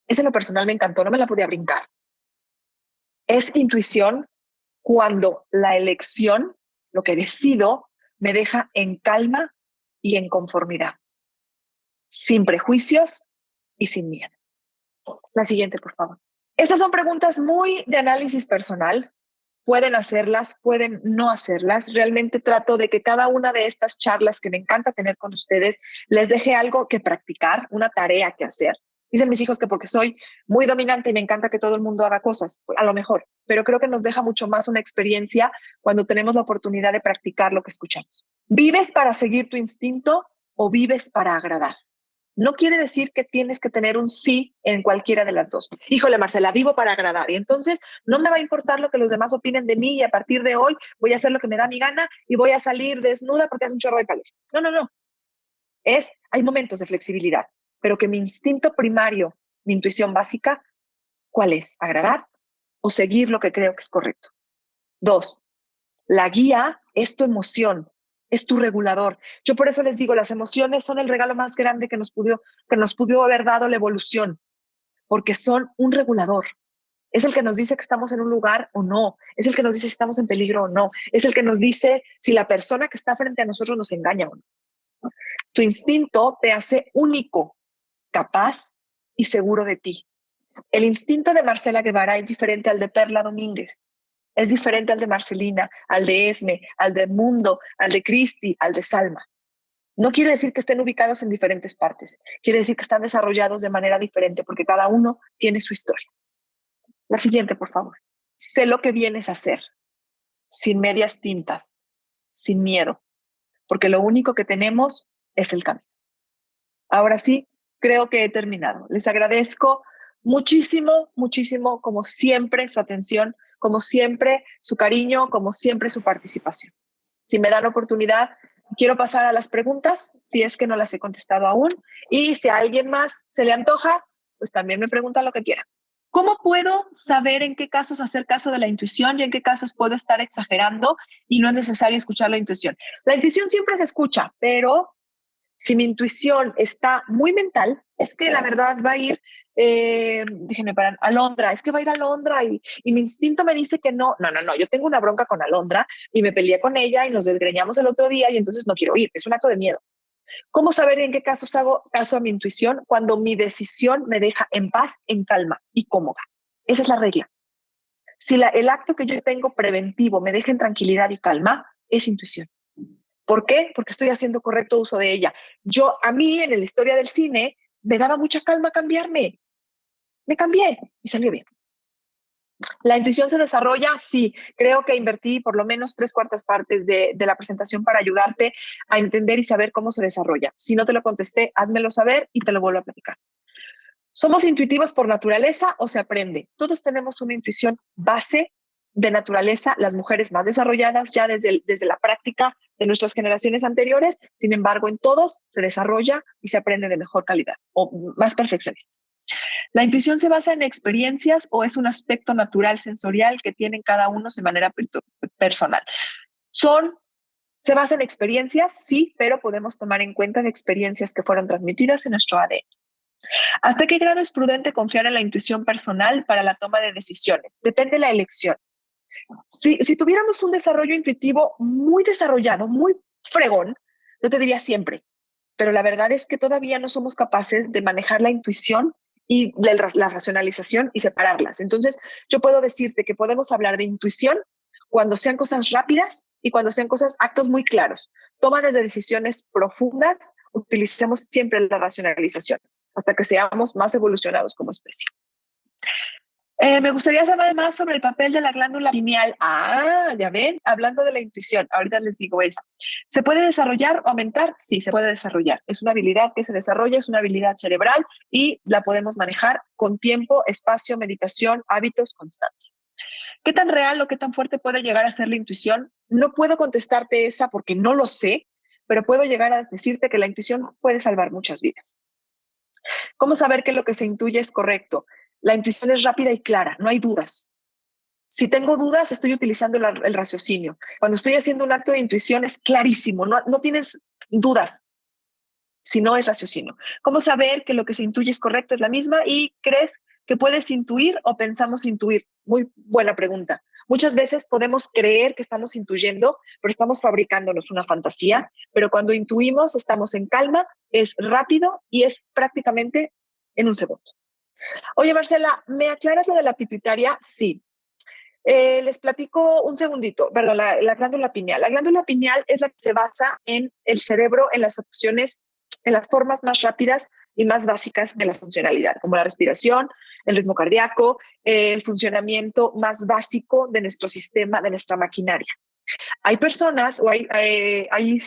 Ese en lo personal me encantó, no me la podía brincar. Es intuición cuando la elección, lo que decido, me deja en calma y en conformidad, sin prejuicios y sin miedo. La siguiente, por favor. Estas son preguntas muy de análisis personal. Pueden hacerlas, pueden no hacerlas. Realmente trato de que cada una de estas charlas que me encanta tener con ustedes les deje algo que practicar, una tarea que hacer. Dicen mis hijos que porque soy muy dominante y me encanta que todo el mundo haga cosas, a lo mejor, pero creo que nos deja mucho más una experiencia cuando tenemos la oportunidad de practicar lo que escuchamos. ¿Vives para seguir tu instinto o vives para agradar? No quiere decir que tienes que tener un sí en cualquiera de las dos. Híjole, Marcela, vivo para agradar y entonces no me va a importar lo que los demás opinen de mí y a partir de hoy voy a hacer lo que me da mi gana y voy a salir desnuda porque hace un chorro de calor. No. Hay momentos de flexibilidad, pero que mi instinto primario, mi intuición básica, ¿cuál es? ¿Agradar o seguir lo que creo que es correcto? 2, la guía es tu emoción, es tu regulador. Yo por eso les digo, las emociones son el regalo más grande que nos pudo haber dado la evolución, porque son un regulador. Es el que nos dice que estamos en un lugar o no, es el que nos dice si estamos en peligro o no, es el que nos dice si la persona que está frente a nosotros nos engaña o no. Tu instinto te hace único, capaz y seguro de ti. El instinto de Marcela Guevara es diferente al de Perla Domínguez. Es diferente al de Marcelina, al de Esme, al de Edmundo, al de Cristi, al de Salma. No quiere decir que estén ubicados en diferentes partes. Quiere decir que están desarrollados de manera diferente porque cada uno tiene su historia. La siguiente, por favor. Sé lo que vienes a hacer, sin medias tintas, sin miedo, porque lo único que tenemos es el camino. Ahora sí, creo que he terminado. Les agradezco muchísimo, muchísimo, como siempre, su atención, como siempre, su cariño, como siempre, su participación. Si me dan oportunidad, quiero pasar a las preguntas, si es que no las he contestado aún, y si a alguien más se le antoja, pues también me pregunta lo que quiera. ¿Cómo puedo saber en qué casos hacer caso de la intuición y en qué casos puedo estar exagerando y no es necesario escuchar la intuición? La intuición siempre se escucha, pero si mi intuición está muy mental, es que la verdad va a ir, déjenme parar, Alondra, es que va a ir a Alondra y mi instinto me dice que no. No, yo tengo una bronca con Alondra y me peleé con ella y nos desgreñamos el otro día y entonces no quiero ir, es un acto de miedo. ¿Cómo saber en qué casos hago caso a mi intuición? Cuando mi decisión me deja en paz, en calma y cómoda. Esa es la regla. Si el acto que yo tengo preventivo me deja en tranquilidad y calma, es intuición. ¿Por qué? Porque estoy haciendo correcto uso de ella. A mí, en la historia del cine, me daba mucha calma cambiarme. Me cambié y salió bien. ¿La intuición se desarrolla? Sí. Creo que invertí por lo menos 3/4 partes de la presentación para ayudarte a entender y saber cómo se desarrolla. Si no te lo contesté, házmelo saber y te lo vuelvo a platicar. ¿Somos intuitivos por naturaleza o se aprende? Todos tenemos una intuición base de naturaleza, las mujeres más desarrolladas ya desde la práctica de nuestras generaciones anteriores. Sin embargo, en todos se desarrolla y se aprende de mejor calidad o más perfeccionista. ¿La intuición se basa en experiencias o es un aspecto natural sensorial que tienen cada uno de manera personal? Se basa en experiencias, sí, pero podemos tomar en cuenta de experiencias que fueron transmitidas en nuestro ADN. ¿Hasta qué grado es prudente confiar en la intuición personal para la toma de decisiones? Depende de la elección. Si tuviéramos un desarrollo intuitivo muy desarrollado, muy fregón, yo te diría siempre, pero la verdad es que todavía no somos capaces de manejar la intuición y la racionalización y separarlas. Entonces, yo puedo decirte que podemos hablar de intuición cuando sean cosas rápidas y cuando sean actos muy claros. Toma de decisiones profundas, utilicemos siempre la racionalización hasta que seamos más evolucionados como especie. Me gustaría saber más sobre el papel de la glándula pineal. Ya ven, hablando de la intuición, ahorita les digo eso. ¿Se puede desarrollar o aumentar? Sí, se puede desarrollar. Es una habilidad que se desarrolla, es una habilidad cerebral y la podemos manejar con tiempo, espacio, meditación, hábitos, constancia. ¿Qué tan real o qué tan fuerte puede llegar a ser la intuición? No puedo contestarte esa porque no lo sé, pero puedo llegar a decirte que la intuición puede salvar muchas vidas. ¿Cómo saber que lo que se intuye es correcto? La intuición es rápida y clara, no hay dudas. Si tengo dudas, estoy utilizando el raciocinio. Cuando estoy haciendo un acto de intuición es clarísimo, no tienes dudas, si no es raciocinio. ¿Cómo saber que lo que se intuye es correcto? Es la misma y crees que puedes intuir o pensamos intuir. Muy buena pregunta. Muchas veces podemos creer que estamos intuyendo, pero estamos fabricándonos una fantasía, pero cuando intuimos estamos en calma, es rápido y es prácticamente en un segundo. Oye, Marcela, ¿me aclaras lo de la pituitaria? Sí. Les platico un segundito, perdón, la glándula pineal. La glándula pineal es la que se basa en el cerebro, en las opciones, en las formas más rápidas y más básicas de la funcionalidad, como la respiración, el ritmo cardíaco, el funcionamiento más básico de nuestro sistema, de nuestra maquinaria. Hay personas o hay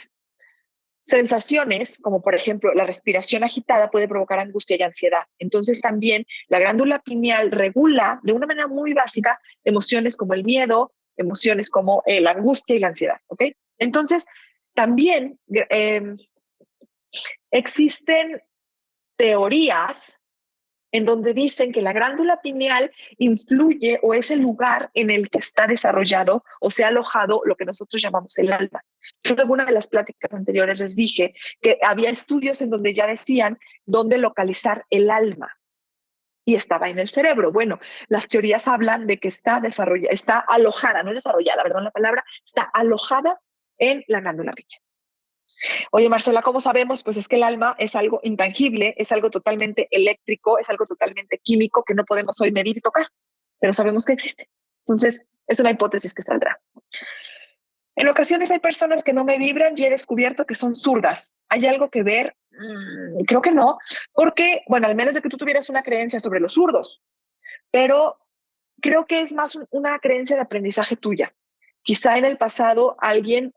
sensaciones, como por ejemplo la respiración agitada puede provocar angustia y ansiedad. Entonces también la glándula pineal regula de una manera muy básica emociones como el miedo, emociones como la angustia y la ansiedad. ¿Ok? Entonces también existen teorías en donde dicen que la glándula pineal influye o es el lugar en el que está desarrollado o se ha alojado lo que nosotros llamamos el alma. Yo en alguna de las pláticas anteriores les dije que había estudios en donde ya decían dónde localizar el alma y estaba en el cerebro. Bueno, las teorías hablan de que está alojada, no es desarrollada, perdón la palabra, está alojada en la glándula pineal. Oye, Marcela, ¿cómo sabemos? Pues es que el alma es algo intangible, es algo totalmente eléctrico, es algo totalmente químico que no podemos hoy medir y tocar, pero sabemos que existe. Entonces, es una hipótesis que saldrá. En ocasiones hay personas que no me vibran y he descubierto que son zurdas. ¿Hay algo que ver? Creo que no, porque, bueno, al menos de que tú tuvieras una creencia sobre los zurdos, pero creo que es más una creencia de aprendizaje tuya. Quizá en el pasado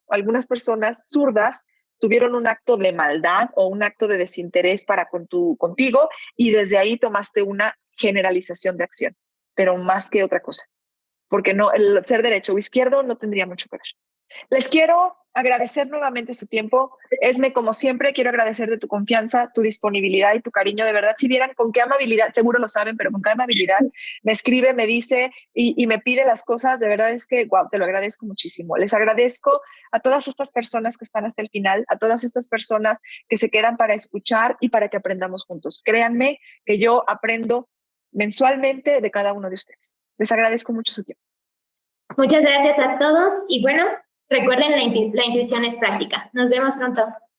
algunas personas zurdas tuvieron un acto de maldad o un acto de desinterés para contigo y desde ahí tomaste una generalización de acción, pero más que otra cosa, porque no, el ser derecho o izquierdo no tendría mucho que ver. Les quiero agradecer nuevamente su tiempo. Esme, como siempre, quiero agradecer de tu confianza, tu disponibilidad y tu cariño. De verdad, si vieran con qué amabilidad, seguro lo saben, pero con qué amabilidad me escribe, me dice y me pide las cosas, de verdad es que, wow, te lo agradezco muchísimo. Les agradezco a todas estas personas que están hasta el final, a todas estas personas que se quedan para escuchar y para que aprendamos juntos. Créanme que yo aprendo mensualmente de cada uno de ustedes. Les agradezco mucho su tiempo. Muchas gracias a todos y bueno, recuerden la intuición es práctica. Nos vemos pronto.